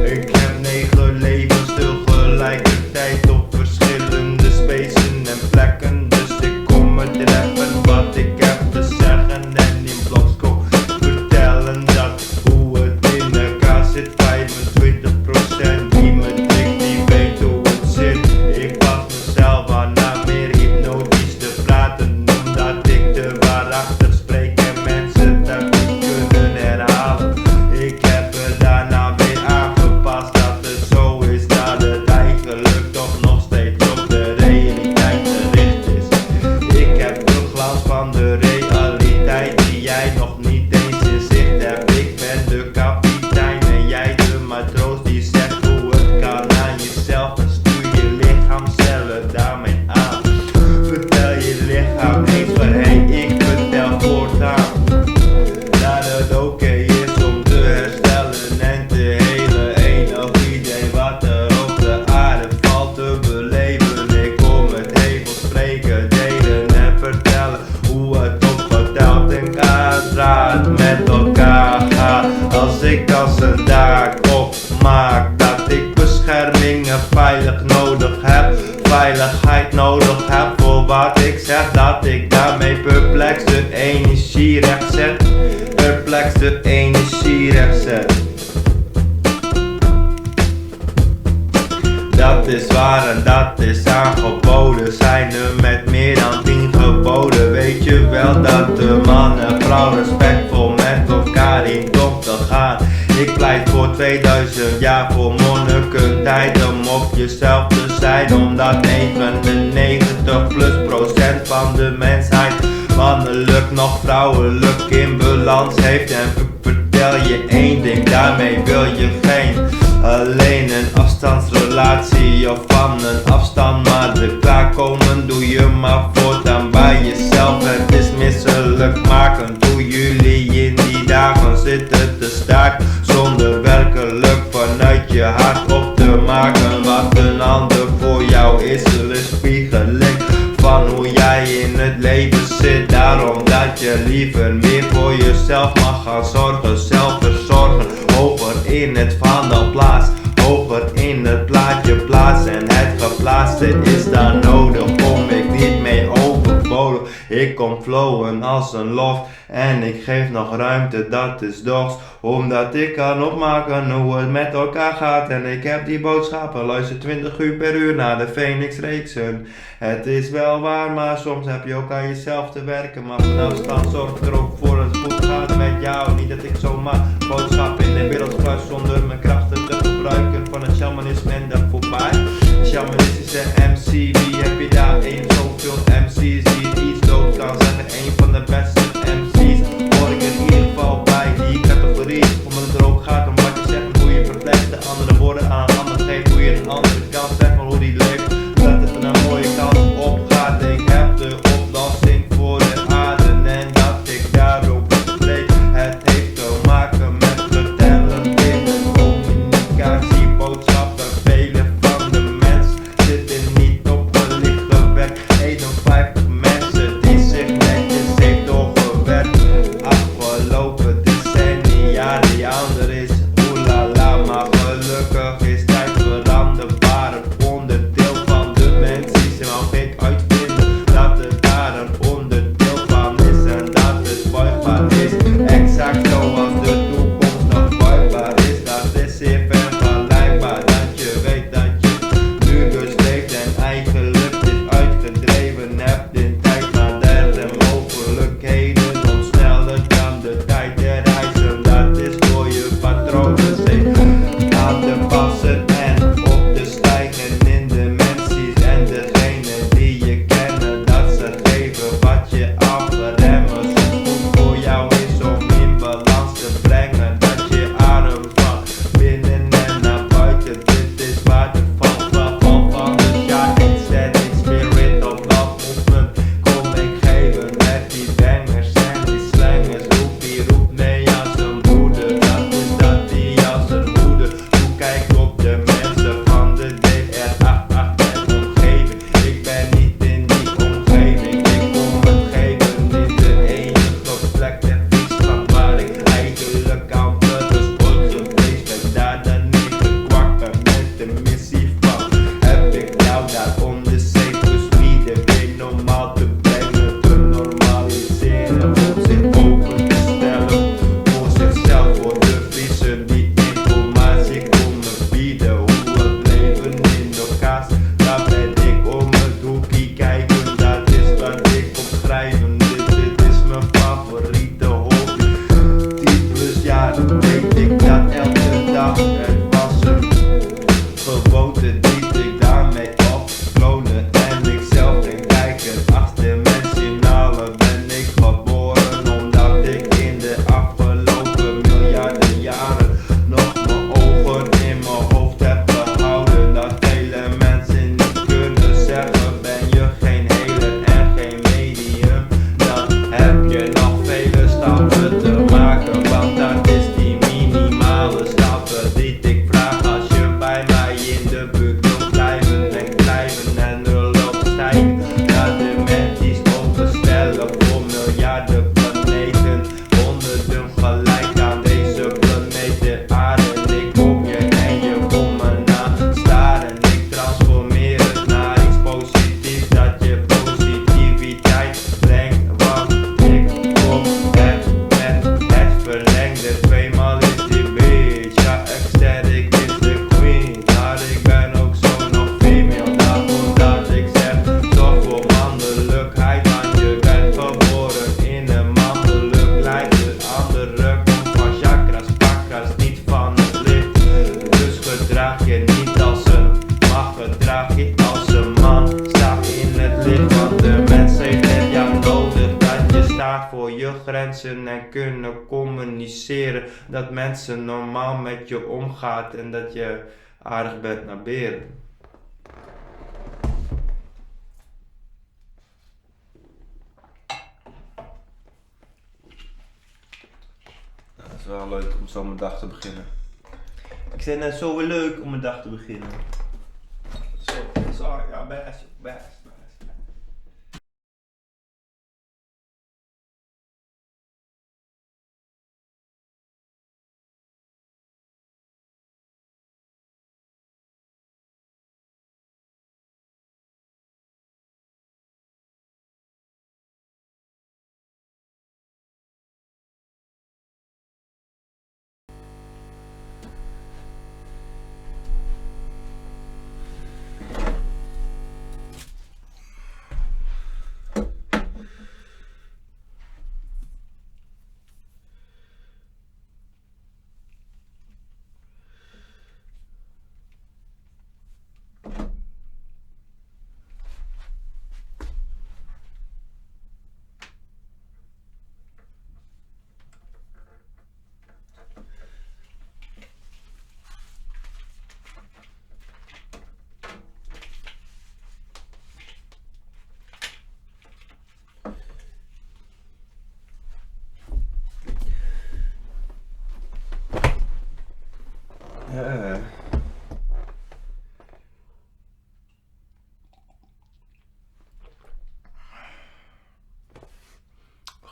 Ik heb 9 levens tegelijkertijd op verschillende spaces en plekken, dus ik kom me treffen wat ik heb te zeggen en in bloksco vertellen dat hoe het in elkaar zit. 25% die me tikt, die weet hoe het zit. Ik pas mezelf aan naar meer hypnotisch te praten, omdat ik de waarachter spreek en mensen dat niet kunnen herhalen. Ik heb het daarna weer aangepast, dat het zo is dat het eigenlijk toch nog steeds op de realiteit gericht is. Ik heb de glans van de realiteit die jij nog niet eens in zicht hebt. Ik ben de kapitein en jij de matroos die zegt hoe het kan aan jezelf, en stuur je lichaamcellen daarmee aan. Vertel je lichaam eens van hey, ik vertel voortaan dat het oké is om te herstellen en te helen. Enig idee wat er op de aarde valt te beleven. Ik kom het hevig spreken, delen en vertellen hoe het opgeteld en gaat met elkaar gaat. Als ik als een daak opmaak dat ik bescherming en veiligheid nodig heb voor wat ik zeg, dat ik daarmee perplex de energie recht zet, perplex de energie recht zet. Dat is waar en dat is aangeboden, zijn er met meer dan 10 geboden. Weet je wel dat de man en vrouw respectvol met elkaar in om te gaan. Ik pleit voor 2000 jaar voor monnikentijd om op jezelf te zijn, omdat 99% van de mensheid mannelijk nog vrouwelijk in balans heeft. En vertel je één ding, daarmee wil je geen alleen een afstandsrelatie of van een afstand, maar er klaarkomen doe je maar voortaan bij jezelf. Het is misselijk maken hoe jullie in die dagen zitten te staken, zonder werkelijk vanuit je hart op te maken wat een ander voor jou is. Er is spiegeling van hoe jij in het leven zit, daarom dat je liever meer voor jezelf mag gaan zorgen, zelf verzorgen. Hoger in het vaandel hoger in het plaatje plaatsen, en het geplaatste is daar nodig, kom ik niet mee overbodig. Ik kom flowen als een loft en ik geef nog ruimte, dat is dogs, omdat ik kan opmaken hoe het met elkaar gaat. En ik heb die boodschappen, luister 20 uur per uur naar de Phoenix-reeksen. Het is wel waar, maar soms heb je ook aan jezelf te werken, maar van afstand zorg er ook voor dat het goed gaat met jou. Niet dat ik zomaar boodschappen in de wereld spuit zonder mijn krachten te gebruiken van het shamanisme en daar voorbij. Shamanistische MC, wie heb je daar? Eén zoveel MC's die iets dood kan zeggen, een van de beste MC's hoor ik in ieder geval bij die categorie, omdat het er ook gaat om wat je zegt en hoe je verpleegt de andere woorden aan een ander geeft, hoe je een andere kant zegt van hoe die leeft, dat het er een mooie kant op gaat. Ik heb de oplossing voor de aarde en dat ik daarop spreek. Het heeft te maken met vertellen binnen communicatie, boodschappen. Velen van de mens zitten niet op een lichte weg. mensen en kunnen communiceren. Dat mensen normaal met je omgaat en dat je aardig bent naar beren. Dat is wel leuk om zo mijn dag te beginnen. Ik zei net zo leuk om mijn dag te beginnen. Zo, ja, best.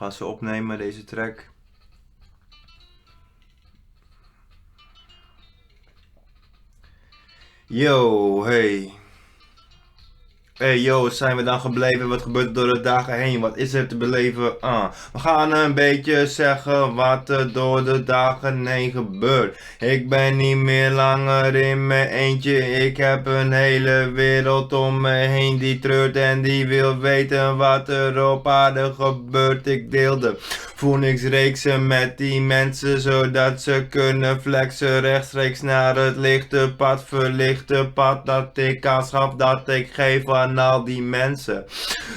We gaan ze opnemen, deze track. Yo, hey. Hey yo, zijn we dan gebleven? Wat gebeurt er door de dagen heen? Wat is er te beleven? We gaan een beetje zeggen wat er door de dagen heen gebeurt. Ik ben niet meer langer in mijn eentje. Ik heb een hele wereld om me heen die treurt en die wil weten wat er op aarde gebeurt. Ik deelde voedingsreeksen met die mensen zodat ze kunnen flexen rechtstreeks naar het lichte pad, verlichte pad dat ik aanschaf, dat ik geef aan al die mensen.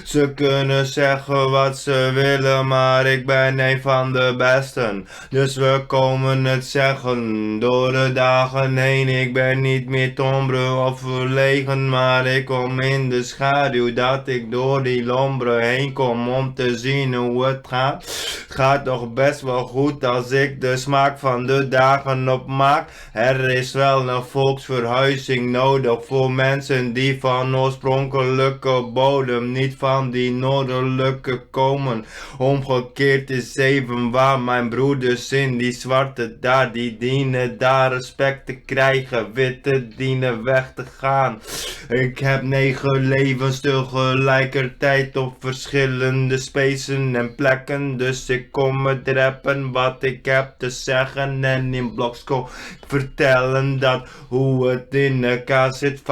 Ze kunnen zeggen wat ze willen, maar ik ben een van de besten. Dus we komen het zeggen door de dagen heen. Ik ben niet meer tombre of verlegen, maar ik kom in de schaduw, dat ik door die lombre heen kom om te zien hoe het gaat. Het gaat toch best wel goed als ik de smaak van de dagen opmaak. Er is wel een volksverhuizing nodig voor mensen die van oorspronkelijke bodem, niet van die noordelijke komen. Omgekeerd is even waar mijn broeders in die zwarte daar, die dienen daar respect te krijgen, witte dienen weg te gaan. Ik heb 9 levens tegelijkertijd op verschillende spacen en plekken, dus ik kom met rappen wat ik heb te zeggen en in blogs kom vertellen dat hoe het in elkaar zit. 25%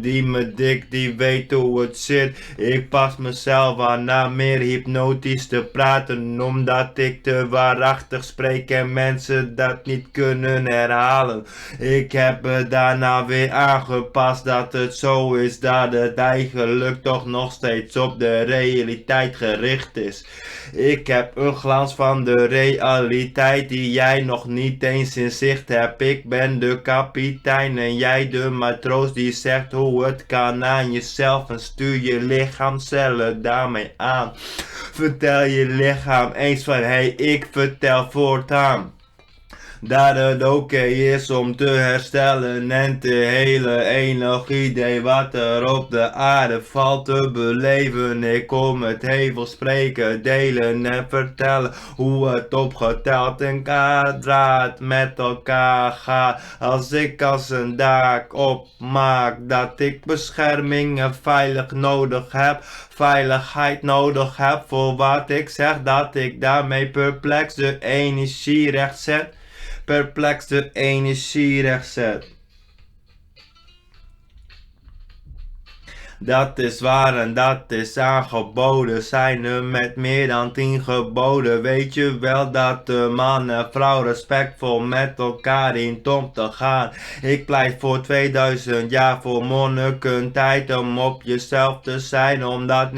die me dik, die weet hoe het zit. Ik pas mezelf aan na meer hypnotisch te praten, omdat ik te waarachtig spreek en mensen dat niet kunnen herhalen. Ik heb het daarna weer aangepast dat het zo is dat het eigenlijk toch nog steeds op de realiteit gericht is. Ik heb een glans van de realiteit die jij nog niet eens in zicht hebt. Ik ben de kapitein en jij de matroos die zegt hoe het kan aan jezelf en stuur je lichaamcellen daarmee aan. Vertel je lichaam eens van hey, ik vertel voortaan dat het oké is om te herstellen en te helen. Enig idee wat er op de aarde valt te beleven. Ik kom het hevel spreken, delen en vertellen hoe het opgeteld en kwadraat met elkaar gaat. Als ik als een daak opmaak dat ik bescherming en veilig nodig heb, veiligheid nodig heb voor wat ik zeg, dat ik daarmee perplex de energie recht zet. Perplex de energie rechtzet. Dat is waar en dat is aangeboden. Zijn er met meer dan 10 geboden. Weet je wel dat de man en vrouw respectvol met elkaar in om te gaan. Ik pleit voor 2000 jaar voor monniken tijd om op jezelf te zijn. Omdat 99%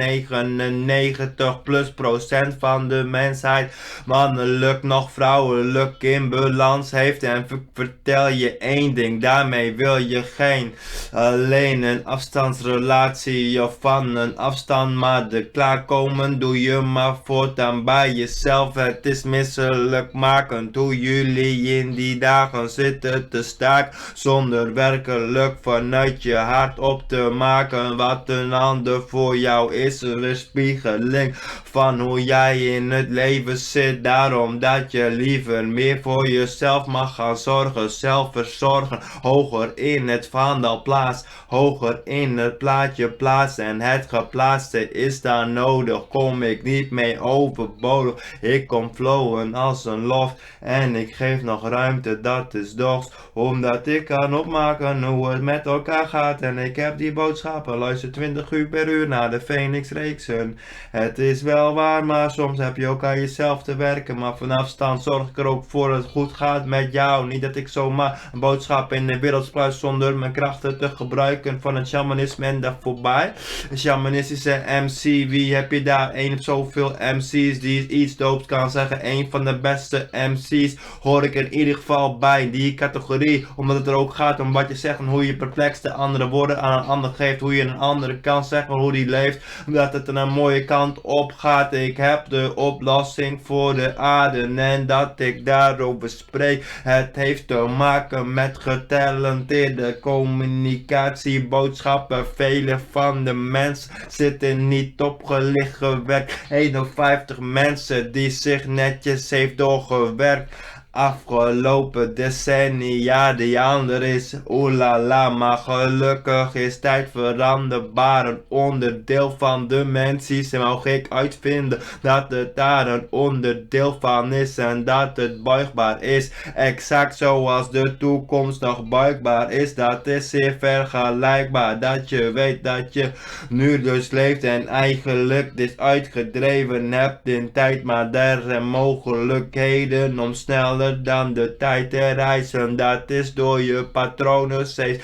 van de mensheid mannelijk nog vrouwelijk in balans heeft. En vertel je één ding, daarmee wil je geen alleen een afstandsrelatie of van een afstand, maar de klaarkomen doe je maar voortaan bij jezelf. Het is misselijkmakend hoe jullie in die dagen zitten te staken zonder werkelijk vanuit je hart op te maken wat een ander voor jou is. Een weerspiegeling van hoe jij in het leven zit, daarom dat je liever meer voor jezelf mag gaan zorgen, zelf verzorgen, hoger in het vaandel plaats, hoger in het plaatje plaats en het geplaatste is daar nodig, kom ik niet mee overbodig, ik kom flowen als een loft en ik geef nog ruimte, dat is dogs, omdat ik kan opmaken hoe het met elkaar gaat en ik heb die boodschappen, luister 20 uur per uur naar de Phoenix reeksen. Het is wel waar, maar soms heb je ook aan jezelf te werken, maar vanaf afstand zorg ik er ook voor dat het goed gaat met jou. Niet dat ik zomaar een boodschap in de wereld spluis zonder mijn krachten te gebruiken van het shamanisme en daar voorbij. Een shamanistische MC, wie heb je daar? Eén op zoveel MC's die iets doops kan zeggen. Een van de beste MC's hoor ik in ieder geval bij die categorie, omdat het er ook gaat om wat je zegt en hoe je perplexte andere woorden aan een ander geeft, hoe je een andere kan zeggen hoe die leeft, omdat het er een mooie kant op gaat. Ik heb de oplossing voor de aarde en dat ik daarover spreek, het heeft te maken met getalenteerde communicatieboodschappen. Vele van de mensen zitten niet opgelicht gewerkt. 51 mensen die zich netjes heeft doorgewerkt afgelopen decennia, die ander is oelala, maar gelukkig is tijd veranderbaar, een onderdeel van de mens en mag ik uitvinden dat het daar een onderdeel van is en dat het buigbaar is, exact zoals de toekomst nog buigbaar is, dat is zeer vergelijkbaar, dat je weet dat je nu dus leeft en eigenlijk dit uitgedreven hebt in tijd, maar er zijn mogelijkheden om sneller dan de tijd te reizen, dat is door je patronen steeds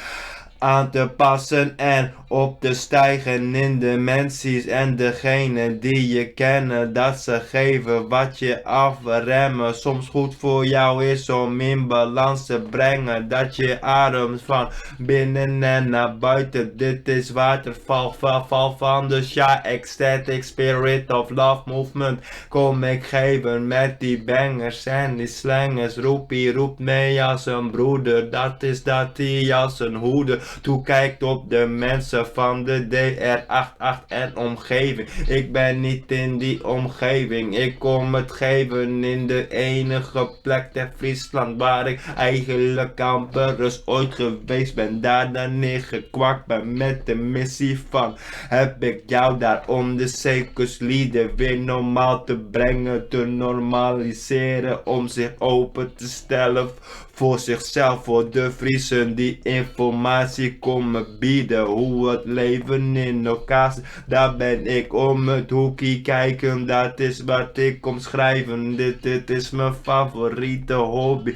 aan te passen en op te stijgen in dimensies en degene die je kennen, dat ze geven wat je afremmen, soms goed voor jou is om in balans te brengen, dat je ademt van binnen en naar buiten, dit is waterval, val van de ja, ecstatic spirit of love movement, kom ik geven met die bangers en die slangers, Roepie roept mee als een broeder, dat is dat hij als een hoeder toekijkt op de mensen van de DR88 en omgeving. Ik ben niet in die omgeving, ik kom het geven in de enige plek ter Friesland waar ik eigenlijk amper eens ooit geweest ben, daarna neergekwakt ben met de missie van heb ik jou daar om de circuslieden weer normaal te brengen, te normaliseren, om zich open te stellen voor zichzelf, voor de Friesen die informatie komen bieden, hoe het leven in elkaar zit. Daar ben ik om het hoekje kijken, dat is wat ik kom schrijven, dit is mijn favoriete hobby.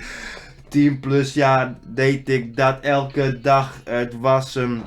10 plus jaar deed ik dat elke dag, het was een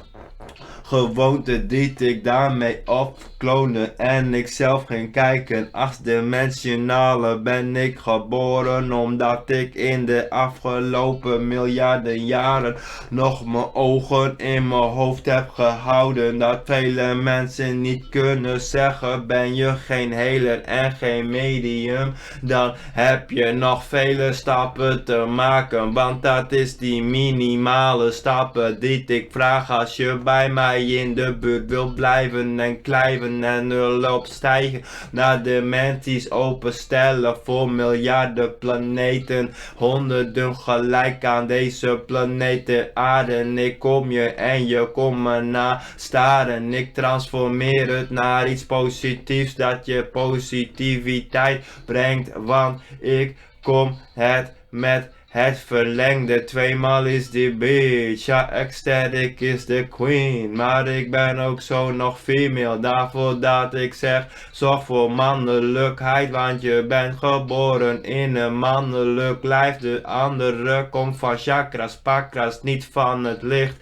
gewoonte die ik daarmee opklonen en ik zelf ging kijken. 8-dimensionale ben ik geboren omdat ik in de afgelopen miljarden jaren nog mijn ogen in mijn hoofd heb gehouden. Dat vele mensen niet kunnen zeggen, ben je geen healer en geen medium, dan heb je nog vele stappen te maken, want dat is die minimale stappen die ik vraag als je bij mij in de buurt wil blijven en klijven en nul opstijgen naar dimensies openstellen voor miljarden planeten, honderden gelijk aan deze planeten aarde. Ik kom je en je komt me na staren, ik transformeer het naar iets positiefs dat je positiviteit brengt, want ik kom het met Het verlengde, tweemaal is die bitch. Ja, ecstatic is de queen. Maar ik ben ook zo nog female. Daarvoor dat ik zeg, zorg voor mannelijkheid. Want je bent geboren in een mannelijk lijf. De andere komt van chakras, pakras, niet van het licht.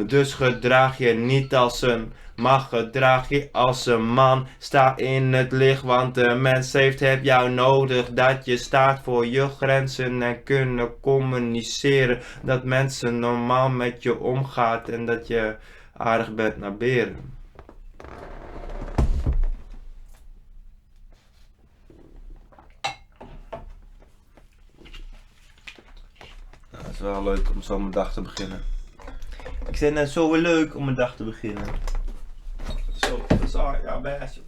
Dus gedraag je niet als een mag, gedraag je als een man. Sta in het licht, want de mens heb jou nodig. Dat je staat voor je grenzen en kunnen communiceren. Dat mensen normaal met je omgaat en dat je aardig bent naar beren. Nou, het is wel leuk om zo mijn dag te beginnen. Ik zei net zo weer leuk om mijn dag te beginnen. Zo, sorry, ja, best.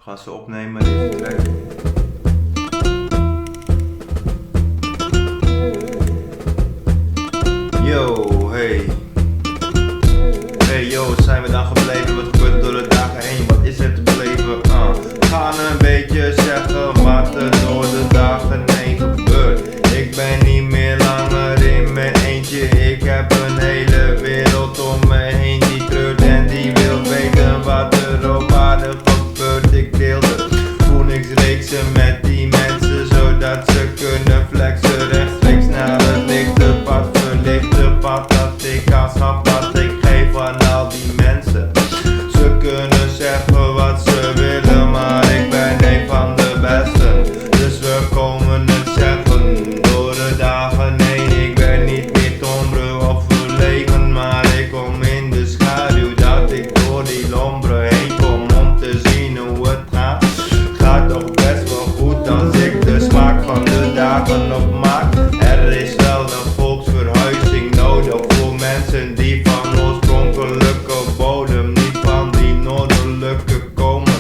Gaan ze opnemen deze track. Yo, hey. Hey yo, zijn we dan gebleven? Wat gebeurt door de dagen heen? Wat is er te beleven? We gaan een beetje zeggen wat er door de dagen heen gebeurt. Ik ben niet meer langer in mijn eentje. Ik heb een hele wereld om me heen die treurt en die wil weten wat er op aarde gebeurt. Ik deel de voedingsreeksen met die mensen zodat ze kunnen flexen. Rechtstreeks naar het lichte pad, verlichte pad dat ik aanschap, dat ik geef aan al die mensen. Ze kunnen zeggen wat ze willen, maar ik ben een van de beste. Dus we komen het zeggen door de dagen heen. Ik ben niet meer somber of verlegen, maar ik kom in de schaduw, dat ik door die lombre heen kom om te zien hoe het gaat. Gaat toch best wel goed als ik de smaak van de dagen opmaak. Er is wel een volksverhuizing nodig voor mensen die van oorspronkelijke bodem, niet van die noordelijke komen.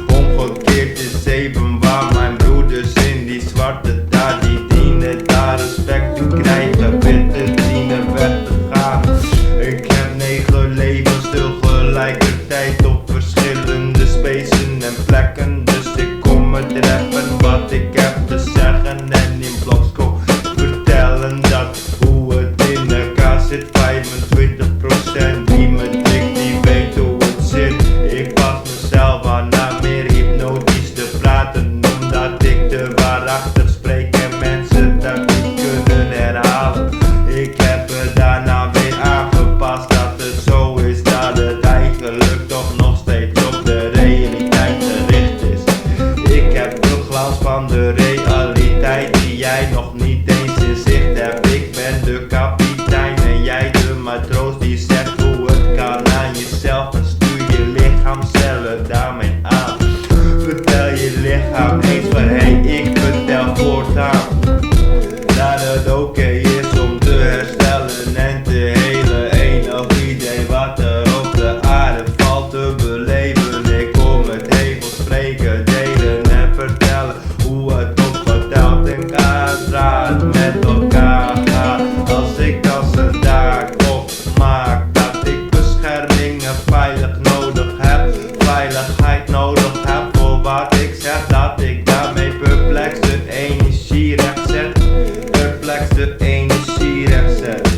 Omgekeerd is even waar mijn broeders in die zwarte daar, die dienen daar respect te krijgen, witte dienen weg te gaan. Ik heb 9 levens tegelijkertijd op verschillende spaces en plekken, dus ik kom het treffen wat ik heb te zeggen en in blogsko vertellen dat hoe het in elkaar zit. 25% die me tikt, die weet hoe het zit. Ik pas mezelf aan naar meer hypnotisch te praten, omdat ik te waarachtig spreek en mensen dat niet kunnen herhalen. Ik heb het daarna weer aangepast, dat het zo is dat het eigenlijk toch nog steeds op de realiteit gericht is. Ik heb de glans van de realiteit die jij nog niet eens in zicht hebt. Ik ben de kapitein en jij de matroos die zegt hoe het kan aan jezelf. En stuur je lichaamcellen daarmee aan. Vertel je lichaam eens van hey, ik vertel voortaan dat het oké is om te herstellen en te helen. Enig idee wat er op de aarde valt te beleven. Ik kom het even spreken, delen en vertellen hoe het opgeteld en gaat met elkaar gaat. Als ik als een daak opmaak dat ik bescherming en veiligheid nodig heb voor wat ik zeg, dat ik daarmee perplex de energie recht zet. Perplex de energie recht zet.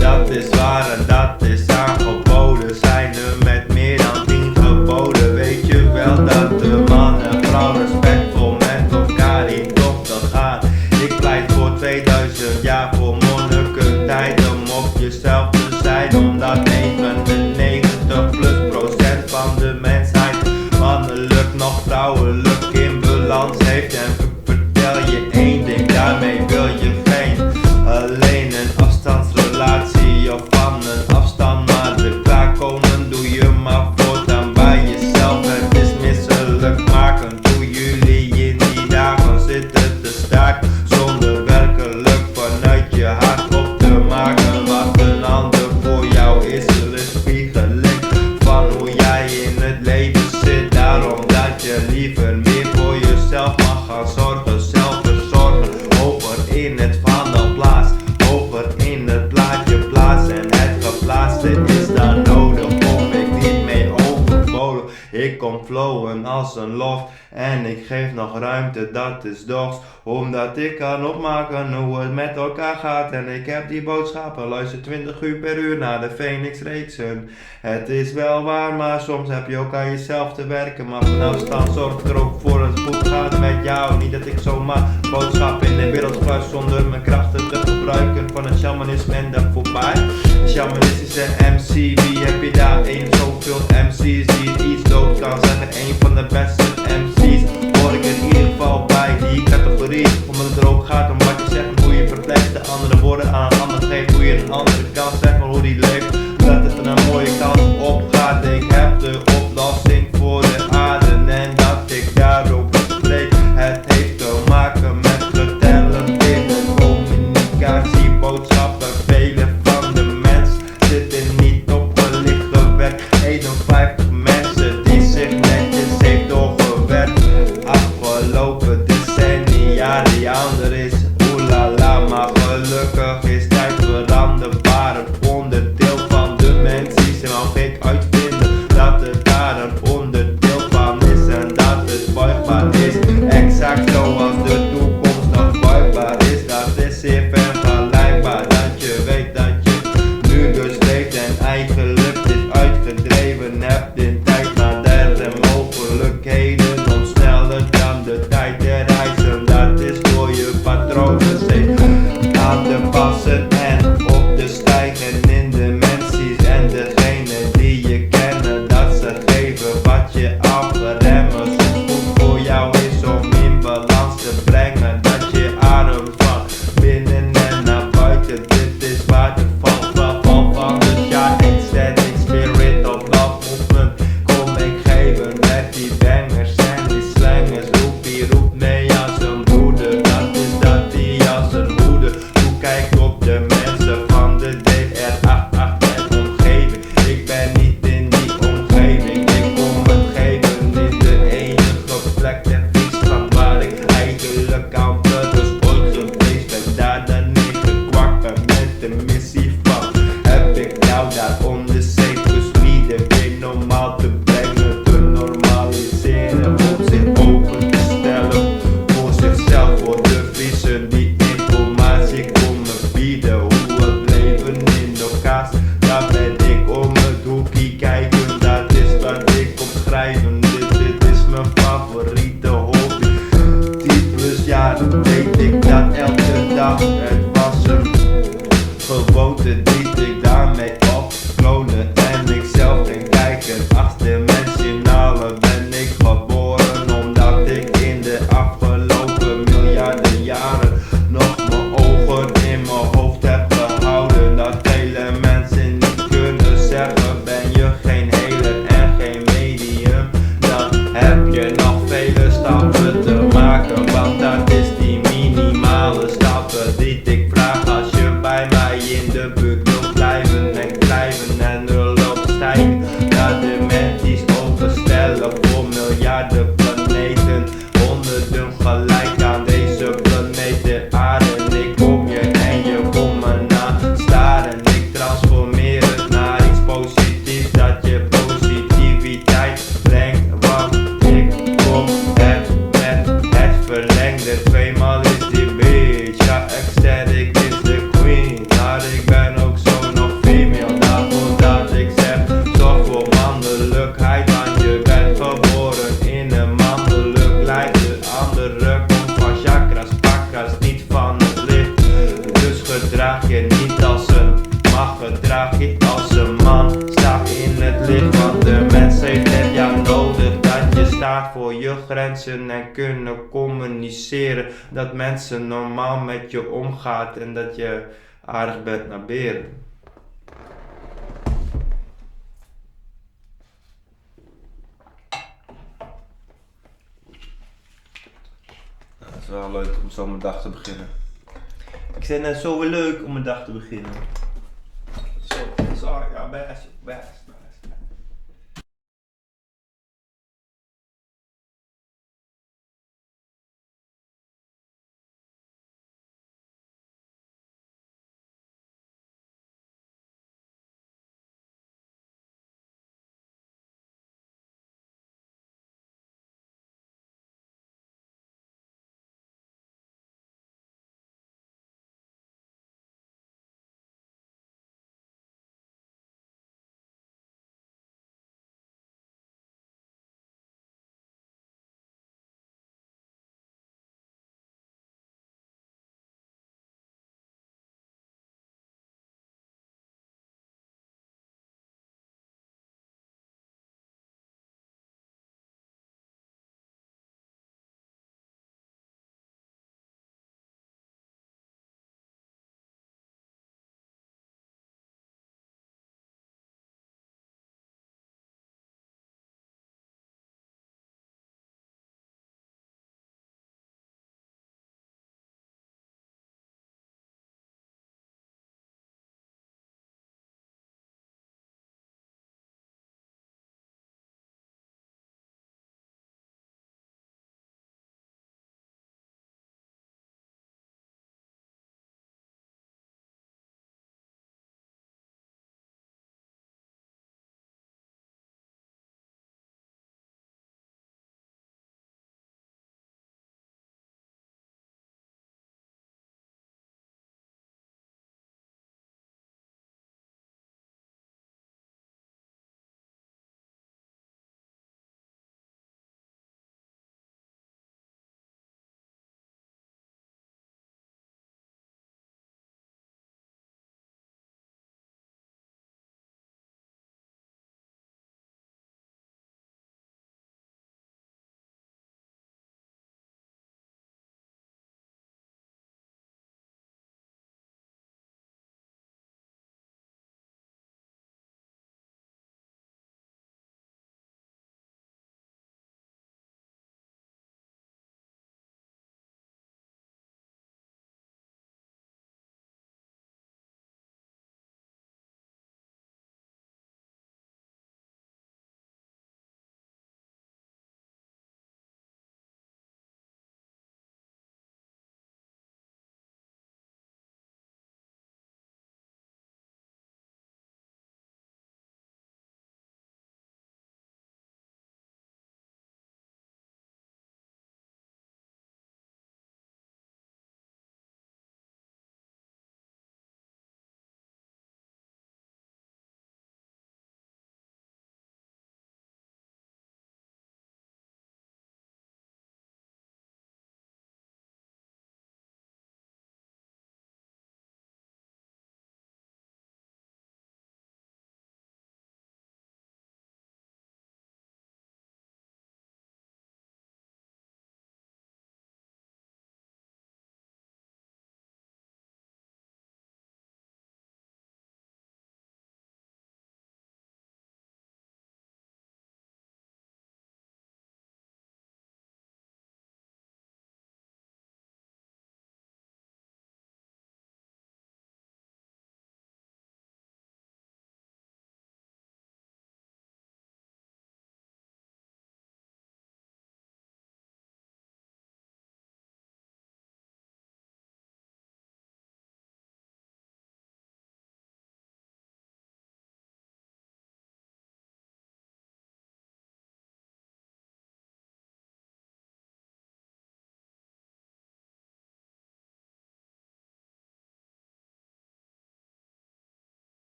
Dat is waar en dat is aangeboden. Zijn er met meer dan 10 geboden. Weet je wel dat de man en vrouw respectvol met elkaar in toch te gaan. Ik pleit voor 2000 jaar voor monniken tijd om op jezelf te zijn, omdat 99% van de mensheid mannelijk nog vrouwelijk in balans heeft. En vertel je één ding, daarmee wil je geen alleen een afstandsrelatie of van een afstand, maar er klaarkomen doe je maar voortaan bij jezelf. Het is misselijk maken hoe jullie in die dagen zitten te staken, zonder werkelijk vanuit je hart op te maken wat een ander voor jou is. Er is spiegeling van hoe jij in het leven zit, daarom dat je liever meer voor jezelf mag gaan zorgen, zelf verzorgen. Hoger in het vaandelplaats, hoger in het plaatje plaats en het geplaatste is dan nodig om ik niet mee overbodig. Ik kom flowen als een loft en ik geef nog ruimte, dat is dogs, omdat ik kan opmaken hoe het met elkaar gaat. En ik heb die boodschappen, luister 20 uur per uur naar de Phoenix-reeksen. Het is wel waar, maar soms heb je ook aan jezelf te werken, maar van afstand zorg er ook voor het goed gaat met jou. Niet dat ik zomaar boodschap in de wereld spuit zonder mijn krachten te gebruiken van het shamanisme en daar voorbij. Shamanistische MC, wie heb je daar? Zoveel MC's die iets dood kan zeggen, een van de beste MC's hoor ik in ieder geval bij die categorie, omdat het er ook gaat om wat je zegt en hoe je verpleegt de andere woorden aan een ander geeft, hoe je een andere kant zegt maar hoe die leeft, dat het er een mooie kant op gaat. Ik heb de oplossing voor de aarde en dat ik daarop spreek. Het heeft te maken met vertellen binnen communicatie, boodschappen. Velen van de mens zitten niet op gelicht werk. 51% wassen en op de stijgen in dimensies. En degene die je kennen, dat ze geven wat je afremmen. Soms goed voor jou is om in balans te brengen, dat je ademt van binnen en naar buiten. Dit is waar de val van. Dus ja, ecstatic spirit of love movement kom ik geven met die bangers en die slangers. Roepie roept mee als een broeder, dat is dat die als een moeder. Hoe kijkt op de mensen van de DR88 en omgeving. Ik ben niet in die omgeving, ik kom het geven in de enige plek ter vies van waar ik eigenlijk aan brothers ooit geweest ben. Daar dan neergekwakken met de missie van heb ik jou daar om de zee gesmieden, weer normaal te brengen, te normaliseren, om zich open te stellen voor zichzelf, voor de vissen die informatie komen bieden. Hoe het leven in elkaar zit, daar ben ik om het hoekje kijken, dat is wat ik opschrijven. Dit is mijn favoriete hobby. 10+ jaar weet ik dat elke dag. Het was een gewoonte die ik daarmee opklonen. En ik zelf ging kijken, 8-dimensionale ben ik geboren, omdat ik in de afgelopen miljarden jaren nog mijn ogen in mijn hoofd heb gehouden. Dat vele mensen niet kunnen zeggen, ben je geen healer en geen medium, dan heb je nog vele stappen te maken, want dat is die minimale stappen die ik vraag als je bij mij in de buurt wilt blijven en klijven en erop stijgen. Naar dimensies openstellen voor miljarden planeten, honderden gelijk aan deze planeet aarde. Ik kom je en je komt me na staren. Ik transformeer het naar iets positiefs, dat je positiviteit brengt, want ik kom het met het verlengde. Tweemaal is die bitch, ja, ecstatic is de queen, maar ik ben ook zo nog female. Daarvoor dat ik zeg, zorg voor mannelijkheid, want je bent geboren in een mannelijk lijf. De andere komt van chakras, pakras, niet van het licht. Dus gedraag je niet als een mag, gedraag je als een man. Sta in het licht, want de mens heeft het jou nodig. Dat je staat voor je grenzen en kunnen communiceren. Dat mensen normaal met je omgaat en dat je aardig bent naar beren. Het is wel leuk om zo mijn dag te beginnen. Ik zei net zo weer leuk om mijn dag te beginnen. Zo, ja, best.